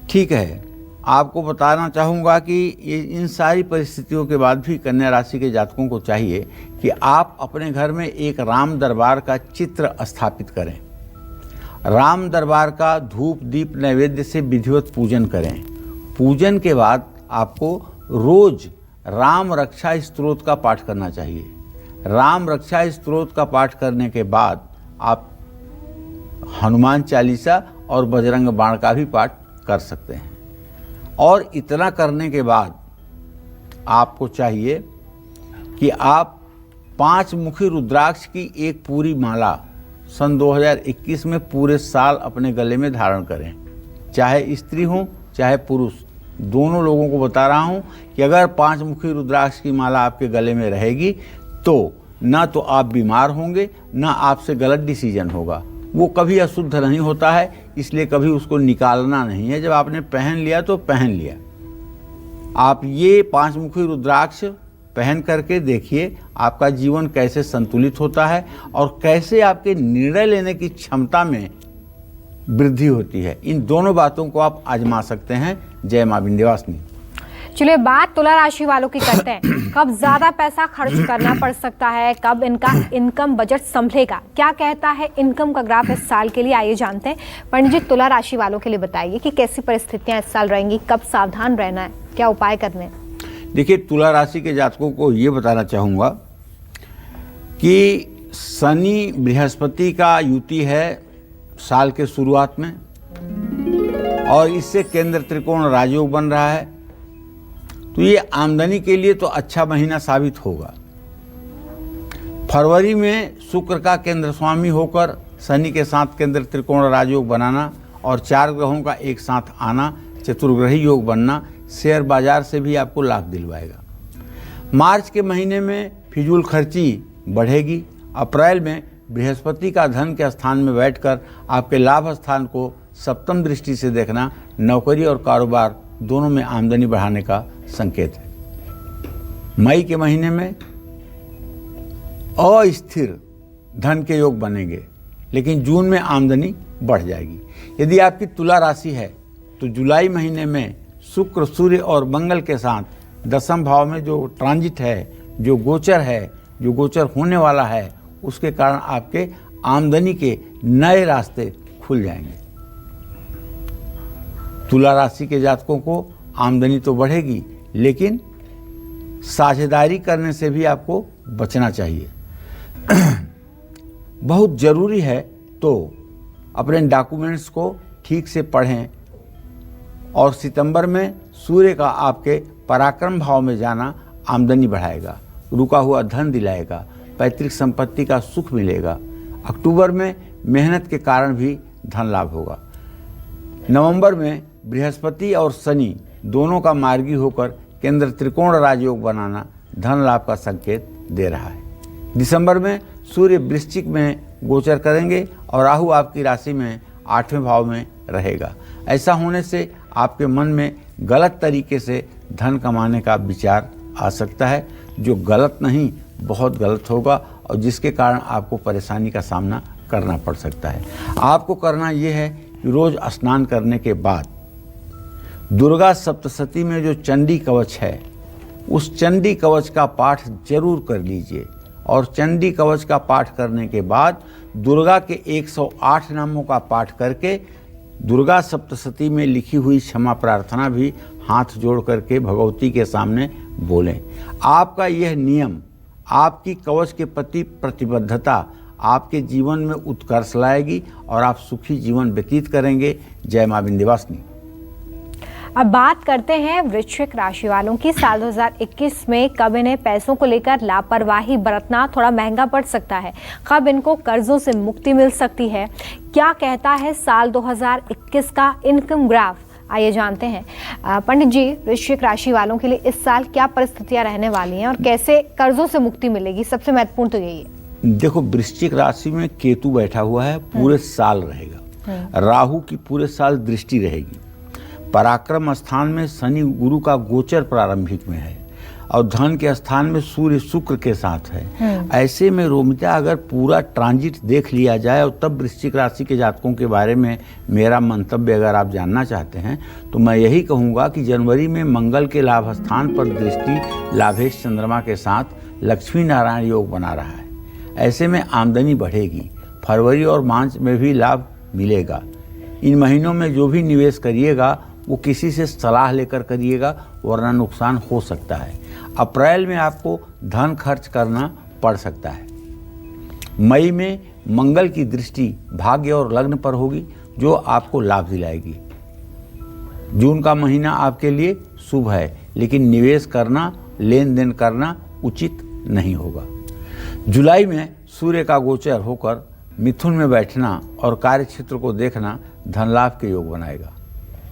ठीक है, आपको बताना चाहूँगा कि इन सारी परिस्थितियों के बाद भी कन्या राशि के जातकों को चाहिए कि आप अपने घर में एक राम दरबार का चित्र स्थापित करें। राम दरबार का धूप दीप नैवेद्य से विधिवत पूजन करें। पूजन के बाद आपको रोज राम रक्षा स्तोत्र का पाठ करना चाहिए। राम रक्षा स्तोत्र का पाठ करने के बाद आप हनुमान चालीसा और बजरंग बाण का भी पाठ कर सकते हैं। और इतना करने के बाद आपको चाहिए कि आप 5 मुखी रुद्राक्ष की एक पूरी माला सन 2021 में पूरे साल अपने गले में धारण करें। चाहे स्त्री हो चाहे पुरुष, दोनों लोगों को बता रहा हूं कि अगर 5 मुखी रुद्राक्ष की माला आपके गले में रहेगी तो ना तो आप बीमार होंगे, ना आपसे गलत डिसीजन होगा। वो कभी अशुद्ध नहीं होता है, इसलिए कभी उसको निकालना नहीं है। जब आपने पहन लिया तो पहन लिया। आप ये 5 मुखी रुद्राक्ष पहन करके देखिए आपका जीवन कैसे संतुलित होता है और कैसे आपके निर्णय लेने की क्षमता में वृद्धि होती है। इन दोनों बातों को आप आजमा सकते हैं। जय मां विंध्यवासिनी। चलिए, बात तुला राशि वालों की करते हैं। कब ज्यादा पैसा खर्च करना पड़ सकता है, कब इनका इनकम बजट संभलेगा, क्या कहता है इनकम का ग्राफ इस साल के लिए, आइए जानते हैं। पंडित जी, तुला राशि वालों के लिए बताइए कि कैसी परिस्थितियां इस साल रहेंगी, कब सावधान रहना है, क्या उपाय करने हैं? देखिए, तुला राशि के जातकों को ये बताना चाहूँगा कि शनि बृहस्पति का युति है साल के शुरुआत में और इससे केंद्र त्रिकोण राजयोग बन रहा है, तो ये आमदनी के लिए तो अच्छा महीना साबित होगा। फरवरी में शुक्र का केंद्र स्वामी होकर शनि के साथ केंद्र त्रिकोण राजयोग बनाना और 4 ग्रहों का एक साथ आना, चतुर्ग्रही योग बनना शेयर बाजार से भी आपको लाभ दिलवाएगा। मार्च के महीने में फिजूल खर्ची बढ़ेगी। अप्रैल में बृहस्पति का धन के स्थान में बैठकर आपके लाभ स्थान को सप्तम दृष्टि से देखना नौकरी और कारोबार दोनों में आमदनी बढ़ाने का संकेत है। मई के महीने में अस्थिर धन के योग बनेंगे, लेकिन जून में आमदनी बढ़ जाएगी। यदि आपकी तुला राशि है तो जुलाई महीने में शुक्र, सूर्य और मंगल के साथ 10वें भाव में जो ट्रांजिट है, जो गोचर होने वाला है, उसके कारण आपके आमदनी के नए रास्ते खुल जाएंगे। तुला राशि के जातकों को आमदनी तो बढ़ेगी, लेकिन साझेदारी करने से भी आपको बचना चाहिए। बहुत ज़रूरी है तो अपने डॉक्यूमेंट्स को ठीक से पढ़ें। और सितंबर में सूर्य का आपके पराक्रम भाव में जाना आमदनी बढ़ाएगा, रुका हुआ धन दिलाएगा, पैतृक संपत्ति का सुख मिलेगा। अक्टूबर में मेहनत के कारण भी धन लाभ होगा। नवंबर में बृहस्पति और शनि दोनों का मार्गी होकर केंद्र त्रिकोण राजयोग बनाना धन लाभ का संकेत दे रहा है। दिसंबर में सूर्य वृश्चिक में गोचर करेंगे और राहु आपकी राशि में 8वें भाव में रहेगा। ऐसा होने से आपके मन में गलत तरीके से धन कमाने का विचार आ सकता है, जो गलत नहीं, बहुत गलत होगा और जिसके कारण आपको परेशानी का सामना करना पड़ सकता है। आपको करना यह है कि रोज स्नान करने के बाद दुर्गा सप्तशती में जो चंडी कवच है, उस चंडी कवच का पाठ जरूर कर लीजिए। और चंडी कवच का पाठ करने के बाद दुर्गा के 108 नामों का पाठ करके दुर्गा सप्तशती में लिखी हुई क्षमा प्रार्थना भी हाथ जोड़ करके भगवती के सामने बोलें। आपका यह नियम, आपकी कवच के प्रति प्रतिबद्धता आपके जीवन में उत्कर्ष लाएगी और आप सुखी जीवन व्यतीत करेंगे। जय मां विंध्यवासिनी। अब बात करते हैं वृश्चिक राशि वालों की। साल 2021 में कब इन्हें पैसों को लेकर लापरवाही बरतना थोड़ा महंगा पड़ सकता है, कब इनको कर्जों से मुक्ति मिल सकती है, क्या कहता है साल 2021 का इनकम ग्राफ आइए जानते हैं पंडित जी, वृश्चिक राशि वालों के लिए इस साल क्या परिस्थितियां रहने वाली हैं और कैसे कर्जों से मुक्ति मिलेगी, सबसे महत्वपूर्ण तो यही है। देखो, वृश्चिक राशि में केतु बैठा हुआ है, पूरे साल रहेगा। राहु की पूरे साल दृष्टि रहेगी। पराक्रम स्थान में शनि गुरु का गोचर प्रारंभिक में है और धन के स्थान में सूर्य शुक्र के साथ है। ऐसे में रोमिता अगर पूरा ट्रांजिट देख लिया जाए और तब वृश्चिक राशि के जातकों के बारे में मेरा मंतव्य अगर आप जानना चाहते हैं तो मैं यही कहूँगा कि जनवरी में मंगल के लाभ स्थान पर दृष्टि लाभेश चंद्रमा के साथ लक्ष्मी नारायण योग बना रहा है। ऐसे में आमदनी बढ़ेगी। फरवरी और मार्च में भी लाभ मिलेगा। इन महीनों में जो भी निवेश करिएगा वो किसी से सलाह लेकर करिएगा, वरना नुकसान हो सकता है। अप्रैल में आपको धन खर्च करना पड़ सकता है। मई में मंगल की दृष्टि भाग्य और लग्न पर होगी जो आपको लाभ दिलाएगी। जून का महीना आपके लिए शुभ है, लेकिन निवेश करना, लेन देन करना उचित नहीं होगा। जुलाई में सूर्य का गोचर होकर मिथुन में बैठना और कार्यक्षेत्र को देखना धन लाभ के योग बनाएगा।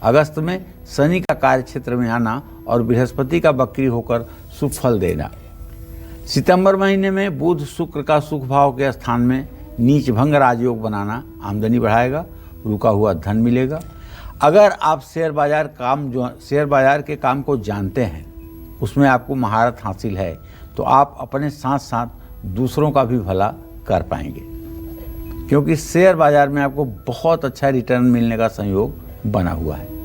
अगस्त में शनि का कार्यक्षेत्र में आना और बृहस्पति का वक्री होकर शुभ फल देना। सितंबर महीने में बुध शुक्र का सुख भाव के स्थान में नीच भंग राजयोग बनाना आमदनी बढ़ाएगा, रुका हुआ धन मिलेगा। अगर आप शेयर बाजार के काम को जानते हैं, उसमें आपको महारत हासिल है, तो आप अपने साथ साथ दूसरों का भी भला कर पाएंगे, क्योंकि शेयर बाजार में आपको बहुत अच्छा रिटर्न मिलने का संयोग बना हुआ है।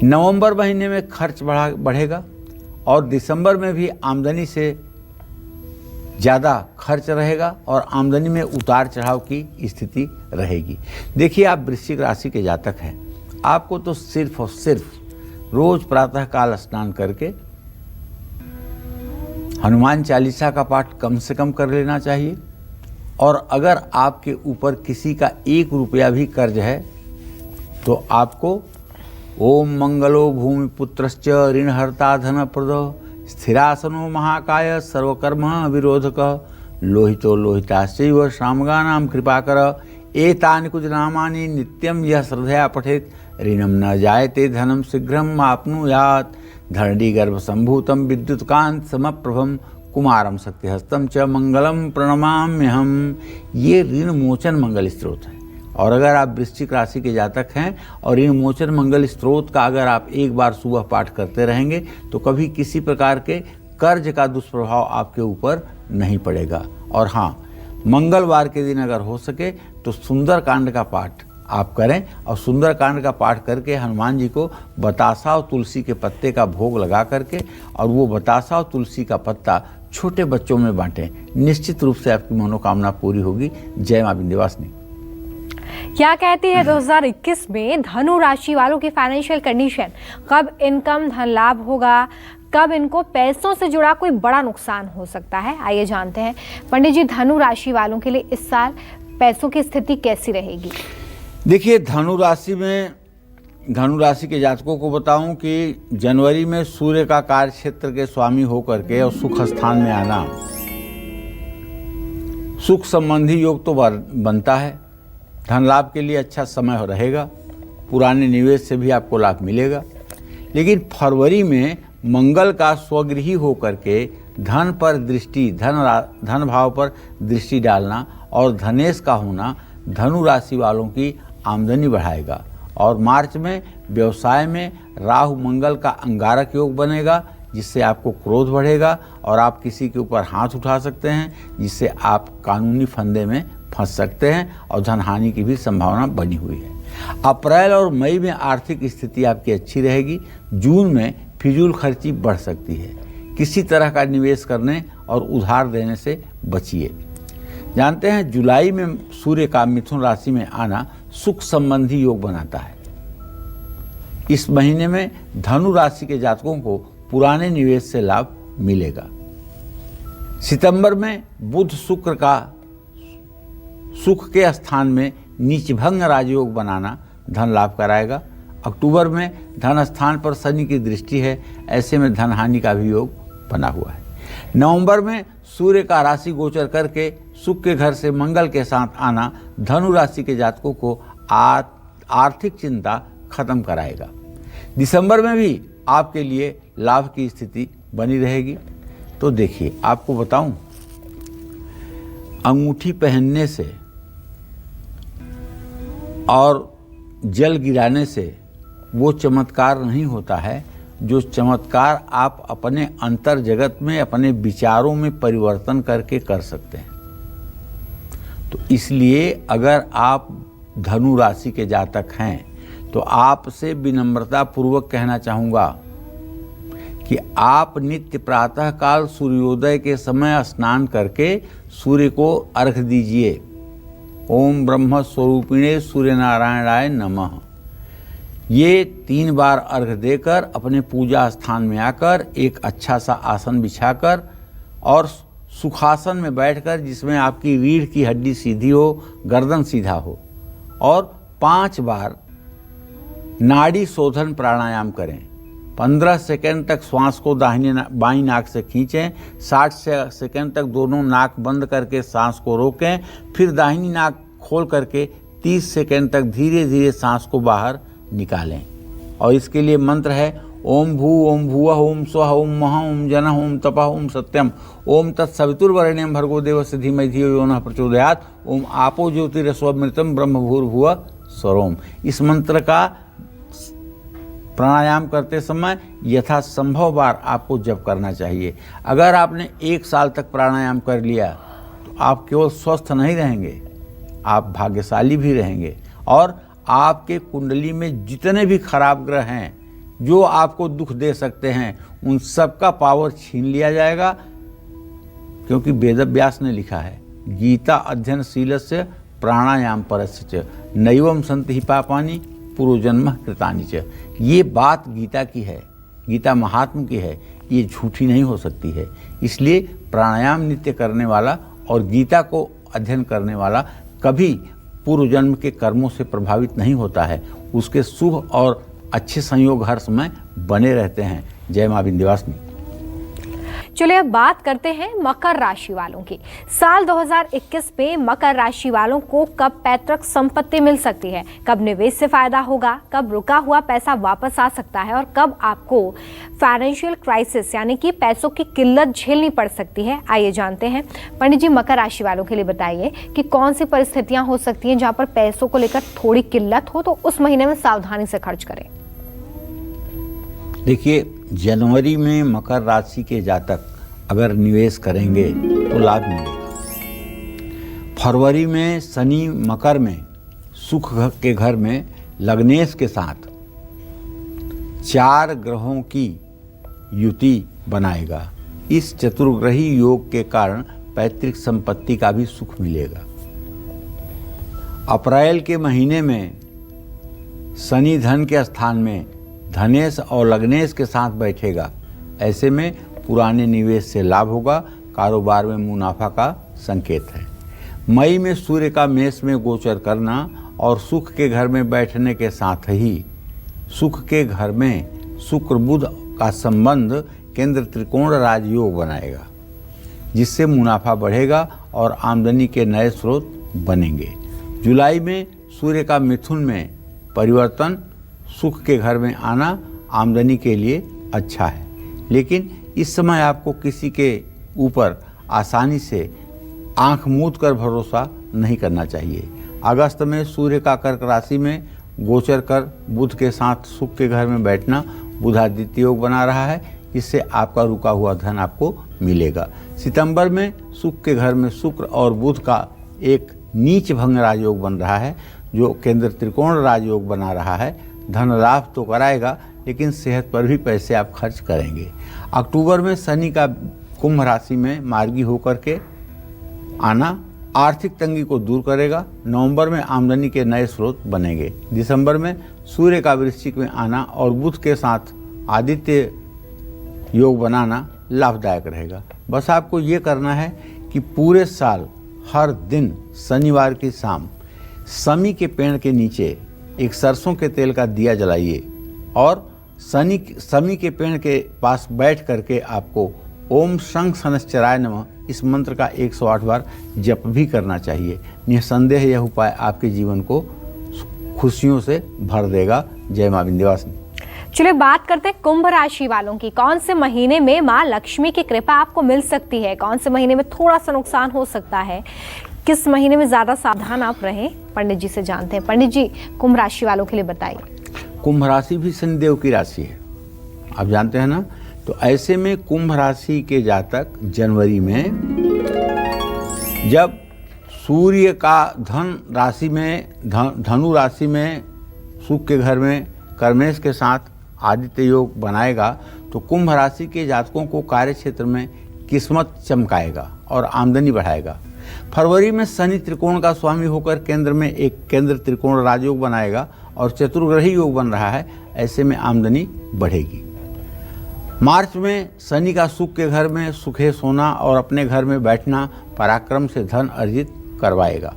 नवंबर महीने में खर्च बढ़ेगा और दिसंबर में भी आमदनी से ज़्यादा खर्च रहेगा और आमदनी में उतार चढ़ाव की स्थिति रहेगी। देखिए, आप वृश्चिक राशि के जातक हैं, आपको तो सिर्फ और सिर्फ रोज प्रातः काल स्नान करके हनुमान चालीसा का पाठ कम से कम कर लेना चाहिए। और अगर आपके ऊपर किसी का 1 रुपया भी कर्ज है तो आपको ओम मंगलो भूमि पुत्रश्च ऋणहर्ता धनप्रदो स्थिरासनो महाकाय सर्वकर्म विरोधक लोहितो लोहिताश्चैव श्रामगानां कृपाकर एतानि कुछ नामानि नित्यं यः श्रद्धया पठेत् ऋणं न जायते धनं शीघ्रम् आप्नुयात् धरणी गर्भ संभूतं विद्युत्कांत समप्रभम कुमारम शक्तिहस्तं च मंगलम प्रणमाम्यहम। ये ऋण मोचन मंगल स्त्रोत है। और अगर आप वृश्चिक राशि के जातक हैं और ऋण मोचन मंगल स्त्रोत का अगर आप एक बार सुबह पाठ करते रहेंगे तो कभी किसी प्रकार के कर्ज का दुष्प्रभाव आपके ऊपर नहीं पड़ेगा। और हाँ, मंगलवार के दिन अगर हो सके तो सुंदरकांड का पाठ आप करें और सुंदरकांड का पाठ करके हनुमान जी को बतासा और तुलसी के पत्ते का भोग लगा करके और वो बतासा और तुलसी का पत्ता छोटे बच्चों में बांटें। निश्चित रूप से आपकी मनोकामना पूरी होगी। जय मां विंध्यवासिनी। क्या कहती है 2021 में धनु राशि वालों की फाइनेंशियल कंडीशन? कब इनकम धन लाभ होगा, कब इनको पैसों से जुड़ा कोई बड़ा नुकसान हो सकता है? आइए जानते हैं पंडित जी, धनु राशि वालों के लिए इस साल पैसों की स्थिति कैसी रहेगी? देखिए, धनु राशि के जातकों को बताऊं कि जनवरी में सूर्य का कार्यक्षेत्र के स्वामी होकर के और सुख स्थान में आना, सुख संबंधी योग तो बनता है। धन लाभ के लिए अच्छा समय रहेगा, पुराने निवेश से भी आपको लाभ मिलेगा। लेकिन फरवरी में मंगल का स्वगृही होकर के धन पर दृष्टि, धन भाव पर दृष्टि डालना और धनेश का होना धनु राशि वालों की आमदनी बढ़ाएगा। और मार्च में व्यवसाय में राहु मंगल का अंगारक योग बनेगा, जिससे आपको क्रोध बढ़ेगा और आप किसी के ऊपर हाथ उठा सकते हैं, जिससे आप कानूनी फंदे में फंस सकते हैं और धन हानि की भी संभावना बनी हुई है। अप्रैल और मई में आर्थिक स्थिति आपकी अच्छी रहेगी। जून में फिजूल खर्ची बढ़ सकती है। किसी तरह का निवेश करने और उधार देने से बचिए। जानते हैं, जुलाई में सूर्य का मिथुन राशि में आना सुख संबंधी योग बनाता है। इस महीने में धनु राशि के जातकों को पुराने निवेश से लाभ मिलेगा। सितंबर में बुध शुक्र का सुख के स्थान में नीचभंग राजयोग बनाना धन लाभ कराएगा। अक्टूबर में धन स्थान पर शनि की दृष्टि है, ऐसे में धन हानि का भी योग बना हुआ है। नवंबर में सूर्य का राशि गोचर करके सुख के घर से मंगल के साथ आना धनु राशि के जातकों को आर्थिक चिंता खत्म कराएगा। दिसंबर में भी आपके लिए लाभ की स्थिति बनी रहेगी। तो देखिए, आपको बताऊं, अंगूठी पहनने से और जल गिराने से वो चमत्कार नहीं होता है जो चमत्कार आप अपने अंतर जगत में, अपने विचारों में परिवर्तन करके कर सकते हैं। तो इसलिए अगर आप धनु राशि के जातक हैं तो आपसे विनम्रता पूर्वक कहना चाहूँगा कि आप नित्य प्रातः काल सूर्योदय के समय स्नान करके सूर्य को अर्घ दीजिए। ओम ब्रह्म स्वरूपिणे सूर्य नारायणाय नमः। ये 3 बार अर्घ देकर अपने पूजा स्थान में आकर एक अच्छा सा आसन बिछाकर और सुखासन में बैठकर, जिसमें आपकी रीढ़ की हड्डी सीधी हो, गर्दन सीधा हो, और 5 बार नाड़ी शोधन प्राणायाम करें। 15 सेकंड तक श्वास को बाईं नाक से खींचें, 60 सेकंड तक दोनों नाक बंद करके सांस को रोकें, फिर दाहिनी नाक खोल करके 30 सेकंड तक धीरे धीरे सांस को बाहर निकालें। और इसके लिए मंत्र है ओम भू ओम भुवः ओम स्वः ओम महा ओम जनः ओम तपः ओम सत्यम ओम तत्सवितुर्वरेण्यं भर्गो देवस्य धीमहि धियो यो नः प्रचोदयात् ओम आपो ज्योतिरस्वमृतं ब्रह्म भूर्भुवः स्वरोम। इस मंत्र का प्राणायाम करते समय यथासंभव बार आपको जप करना चाहिए। अगर आपने 1 साल तक प्राणायाम कर लिया तो आप केवल स्वस्थ नहीं रहेंगे, आप भाग्यशाली भी रहेंगे, और आपके कुंडली में जितने भी खराब ग्रह हैं जो आपको दुख दे सकते हैं, उन सब का पावर छीन लिया जाएगा। क्योंकि वेद व्यास ने लिखा है, गीता अध्ययनशीलस्य प्राणायाम परस्य नैवम सन्ति हि पापानि पूर्वजन्म कृतानि च। ये बात गीता की है, गीता महात्मा की है, ये झूठी नहीं हो सकती है। इसलिए प्राणायाम नित्य करने वाला और गीता को अध्ययन करने वाला कभी पूर्व जन्म के कर्मों से प्रभावित नहीं होता है। उसके शुभ और अच्छे संयोग हर समय बने रहते हैं। जय मां विंध्यवासिनी। चलिए अब बात करते हैं मकर राशि वालों की। साल 2021 में मकर राशि वालों को कब पैतृक संपत्ति मिल सकती है, कब निवेश से फायदा होगा, कब रुका हुआ पैसा वापस आ सकता है और कब आपको फाइनेंशियल क्राइसिस यानी कि पैसों की किल्लत झेलनी पड़ सकती है, आइए जानते हैं। पंडित जी, मकर राशि वालों के लिए बताइए कि कौन सी परिस्थितियां हो सकती हैं जहां पर पैसों को लेकर थोड़ी किल्लत हो, तो उस महीने में सावधानी से खर्च करें। देखिए, जनवरी में मकर राशि के जातक अगर निवेश करेंगे तो लाभ मिलेगा। फरवरी में शनि मकर में सुख के घर में लग्नेश के साथ 4 ग्रहों की युति बनाएगा। इस चतुर्ग्रही योग के कारण पैतृक संपत्ति का भी सुख मिलेगा। अप्रैल के महीने में शनि धन के स्थान में धनेश और लग्नेश के साथ बैठेगा। ऐसे में पुराने निवेश से लाभ होगा, कारोबार में मुनाफा का संकेत है। मई में सूर्य का मेष में गोचर करना और सुख के घर में बैठने के साथ ही सुख के घर में शुक्र बुध का संबंध केंद्र त्रिकोण राजयोग बनाएगा, जिससे मुनाफा बढ़ेगा और आमदनी के नए स्रोत बनेंगे। जुलाई में सूर्य का मिथुन में परिवर्तन सुख के घर में आना आमदनी के लिए अच्छा है, लेकिन इस समय आपको किसी के ऊपर आसानी से आंख मूंद कर भरोसा नहीं करना चाहिए। अगस्त में सूर्य का कर्क राशि में गोचर कर बुध के साथ सुख के घर में बैठना बुधादित्य योग बना रहा है, जिससे आपका रुका हुआ धन आपको मिलेगा। सितंबर में सुख के घर में शुक्र और बुध का एक नीच भंग राजयोग बन रहा है, जो केंद्र त्रिकोण राजयोग बना रहा है। धन लाभ तो कराएगा, लेकिन सेहत पर भी पैसे आप खर्च करेंगे। अक्टूबर में शनि का कुंभ राशि में मार्गी होकर के आना आर्थिक तंगी को दूर करेगा। नवंबर में आमदनी के नए स्रोत बनेंगे। दिसंबर में सूर्य का वृश्चिक में आना और बुध के साथ आदित्य योग बनाना लाभदायक रहेगा। बस आपको ये करना है कि पूरे साल हर दिन शनिवार की शाम शमी के पेड़ के नीचे एक सरसों के तेल का दिया जलाइए और शमी के पेड़ के पास बैठ करके आपको ओम शंख शनश्चराय नमः इस मंत्र का 108 बार जप भी करना चाहिए। निसंदेह यह उपाय आपके जीवन को खुशियों से भर देगा। जय मां विंध्यवासिनी। चलिए बात करते हैं कुंभ राशि वालों की। कौन से महीने में माँ लक्ष्मी की कृपा आपको मिल सकती है, कौन से महीने में थोड़ा सा नुकसान हो सकता है, किस महीने में ज्यादा सावधान आप रहें, पंडित जी से जानते हैं। पंडित जी, कुंभ राशि वालों के लिए बताइए। कुंभ राशि भी शनिदेव की राशि है, आप जानते हैं ना। तो ऐसे में कुंभ राशि के जातक जनवरी में जब सूर्य का धन राशि में धनु राशि में शुक्र के घर में कर्मेश के साथ आदित्य योग बनाएगा, तो कुंभ राशि के जातकों को कार्य क्षेत्र में किस्मत चमकाएगा और आमदनी बढ़ाएगा। फरवरी में शनि त्रिकोण का स्वामी होकर केंद्र में एक केंद्र त्रिकोण राजयोग बनाएगा और चतुर्ग्रही योग बन रहा है, ऐसे में आमदनी बढ़ेगी। मार्च में शनि का शुक्र के घर में सुखे सोना और अपने घर में बैठना पराक्रम से धन अर्जित करवाएगा।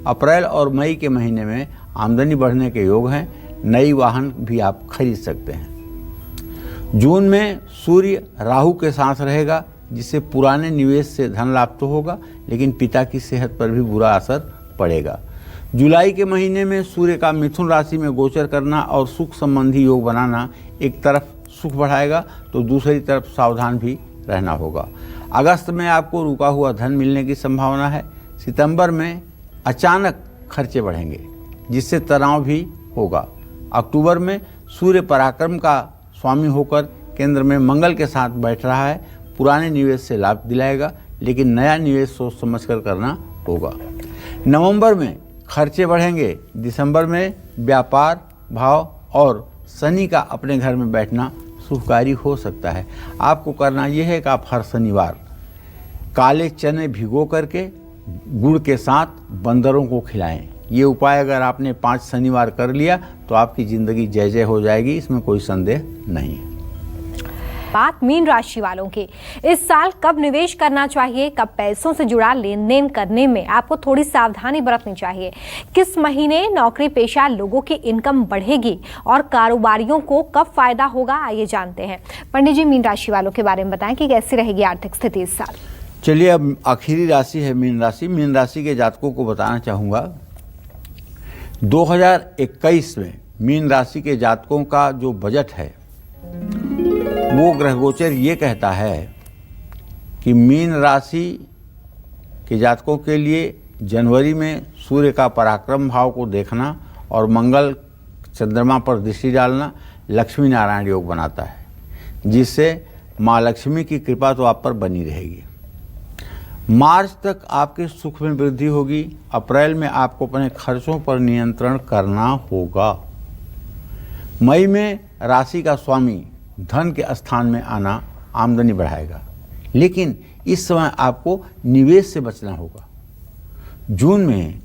अप्रैल और मई के महीने में आमदनी बढ़ने के योग हैं, नई वाहन भी आप खरीद सकते हैं। जून में सूर्य राहु के साथ रहेगा, जिससे पुराने निवेश से धन लाभ तो होगा, लेकिन पिता की सेहत पर भी बुरा असर पड़ेगा। जुलाई के महीने में सूर्य का मिथुन राशि में गोचर करना और सुख संबंधी योग बनाना एक तरफ सुख बढ़ाएगा, तो दूसरी तरफ सावधान भी रहना होगा। अगस्त में आपको रुका हुआ धन मिलने की संभावना है। सितंबर में अचानक खर्चे बढ़ेंगे, जिससे तनाव भी होगा। अक्टूबर में सूर्य पराक्रम का स्वामी होकर केंद्र में मंगल के साथ बैठ रहा है, पुराने निवेश से लाभ दिलाएगा, लेकिन नया निवेश सोच समझकर करना होगा। नवंबर में खर्चे बढ़ेंगे। दिसंबर में व्यापार भाव और शनि का अपने घर में बैठना शुभकारी हो सकता है। आपको करना यह है कि आप हर शनिवार काले चने भिगो करके गुड़ के साथ बंदरों को खिलाएं। ये उपाय अगर आपने 5 शनिवार कर लिया तो आपकी जिंदगी जय जय हो जाएगी, इसमें कोई संदेह नहीं है। बात मीन राशि वालों की, इस साल कब निवेश करना चाहिए, कब पैसों से जुड़ा लेन देन करने में आपको थोड़ी सावधानी बरतनी चाहिए, किस महीने नौकरी पेशा लोगों की इनकम बढ़ेगी और कारोबारियों को कब फायदा होगा, आइए जानते हैं। पंडित जी, मीन राशि वालों के बारे में बताएं कि कैसी रहेगी आर्थिक स्थिति इस साल। चलिए, अब आखिरी राशि है मीन राशि। मीन राशि के जातकों को बताना चाहूँगा, 2021 में मीन राशि के जातकों का जो बजट है वो ग्रह गोचर ये कहता है कि मीन राशि के जातकों के लिए जनवरी में सूर्य का पराक्रम भाव को देखना और मंगल चंद्रमा पर दृष्टि डालना लक्ष्मी नारायण योग बनाता है, जिससे माँ लक्ष्मी की कृपा तो आप पर बनी रहेगी। मार्च तक आपके सुख में वृद्धि होगी। अप्रैल में आपको अपने खर्चों पर नियंत्रण करना होगा। मई में राशि का स्वामी धन के स्थान में आना आमदनी बढ़ाएगा, लेकिन इस समय आपको निवेश से बचना होगा। जून में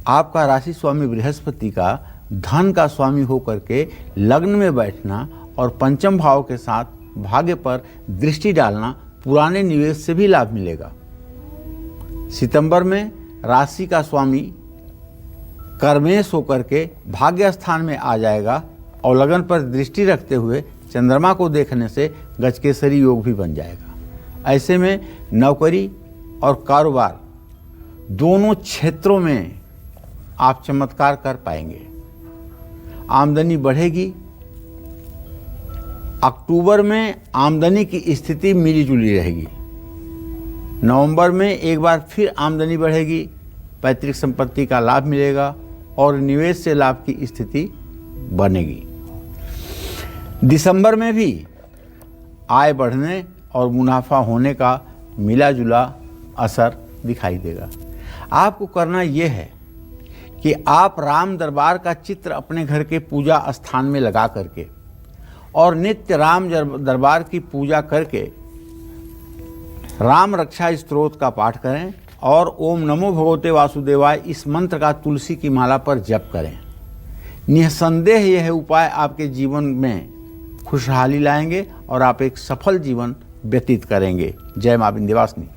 आपका राशि स्वामी बृहस्पति का धन का स्वामी होकर के लग्न में बैठना और पंचम भाव के साथ भाग्य पर दृष्टि डालना पुराने निवेश से भी लाभ मिलेगा। सितंबर में राशि का स्वामी कर्मेश होकर के भाग्य स्थान में आ जाएगा और लगन पर दृष्टि रखते हुए चंद्रमा को देखने से गजकेसरी योग भी बन जाएगा। ऐसे में नौकरी और कारोबार दोनों क्षेत्रों में आप चमत्कार कर पाएंगे। आमदनी बढ़ेगी। अक्टूबर में आमदनी की स्थिति मिली जुली रहेगी। नवंबर में एक बार फिर आमदनी बढ़ेगी, पैतृक संपत्ति का लाभ मिलेगा और निवेश से लाभ की स्थिति बनेगी। दिसंबर में भी आय बढ़ने और मुनाफा होने का मिला जुला असर दिखाई देगा। आपको करना यह है कि आप राम दरबार का चित्र अपने घर के पूजा स्थान में लगा करके और नित्य राम दरबार की पूजा करके राम रक्षा स्तोत्र का पाठ करें और ओम नमो भगवते वासुदेवाय इस मंत्र का तुलसी की माला पर जप करें। निसंदेह यह उपाय आपके जीवन में खुशहाली लाएंगे और आप एक सफल जीवन व्यतीत करेंगे। जय मां विंध्यवासिनी।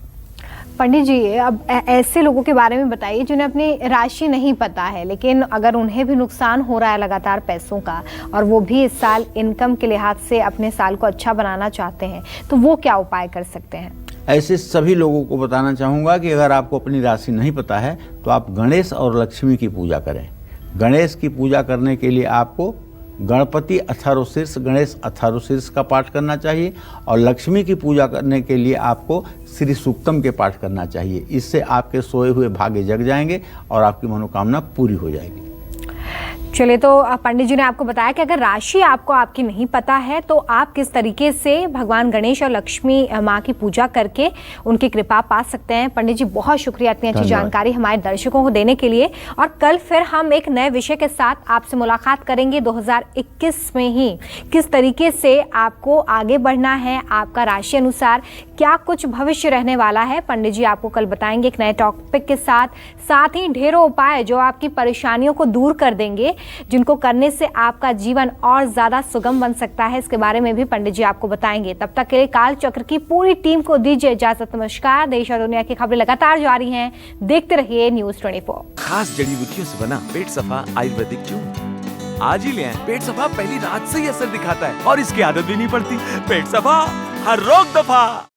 पंडित जी, अब ऐसे लोगों के बारे में बताइए जिन्हें अपनी राशि नहीं पता है, लेकिन अगर उन्हें भी नुकसान हो रहा है लगातार पैसों का और वो भी इस साल इनकम के लिहाज से अपने साल को अच्छा बनाना चाहते हैं, तो वो क्या उपाय कर सकते हैं? ऐसे सभी लोगों को बताना चाहूँगा कि अगर आपको अपनी राशि नहीं पता है तो आप गणेश और लक्ष्मी की पूजा करें। गणेश की पूजा करने के लिए आपको गणपति अथर्व शीर्ष, गणेश अथर्व शीर्ष का पाठ करना चाहिए और लक्ष्मी की पूजा करने के लिए आपको श्री सूक्तम के पाठ करना चाहिए। इससे आपके सोए हुए भाग्य जग जाएंगे और आपकी मनोकामना पूरी हो जाएगी। चलिए, तो पंडित जी ने आपको बताया कि अगर राशि आपको आपकी नहीं पता है तो आप किस तरीके से भगवान गणेश और लक्ष्मी माँ की पूजा करके उनकी कृपा पा सकते हैं। पंडित जी, बहुत शुक्रिया इतनी अच्छी जानकारी हमारे दर्शकों को देने के लिए। और कल फिर हम एक नए विषय के साथ आपसे मुलाकात करेंगे। 2021 में ही किस तरीके से आपको आगे बढ़ना है, आपका राशि अनुसार क्या कुछ भविष्य रहने वाला है, पंडित जी आपको कल बताएंगे एक नए टॉपिक के साथ ही ढेरों उपाय जो आपकी परेशानियों को दूर कर देंगे, जिनको करने से आपका जीवन और ज्यादा सुगम बन सकता है। इसके बारे में भी पंडित जी आपको बताएंगे। तब तक के लिए काल चक्र की पूरी टीम को दीजिए इजाजत। नमस्कार। देश और दुनिया की खबरें लगातार जारी हैं, देखते रहिए न्यूज़ 24। खास जड़ी बूटियों से बना पेट सफा आयुर्वेदिक चूर्ण आज ही ले आएं। पेट सफा पहली रात से ही असर दिखाता है और इसकी आदत भी नहीं पड़ती। पेट सफा हर रोग दफा।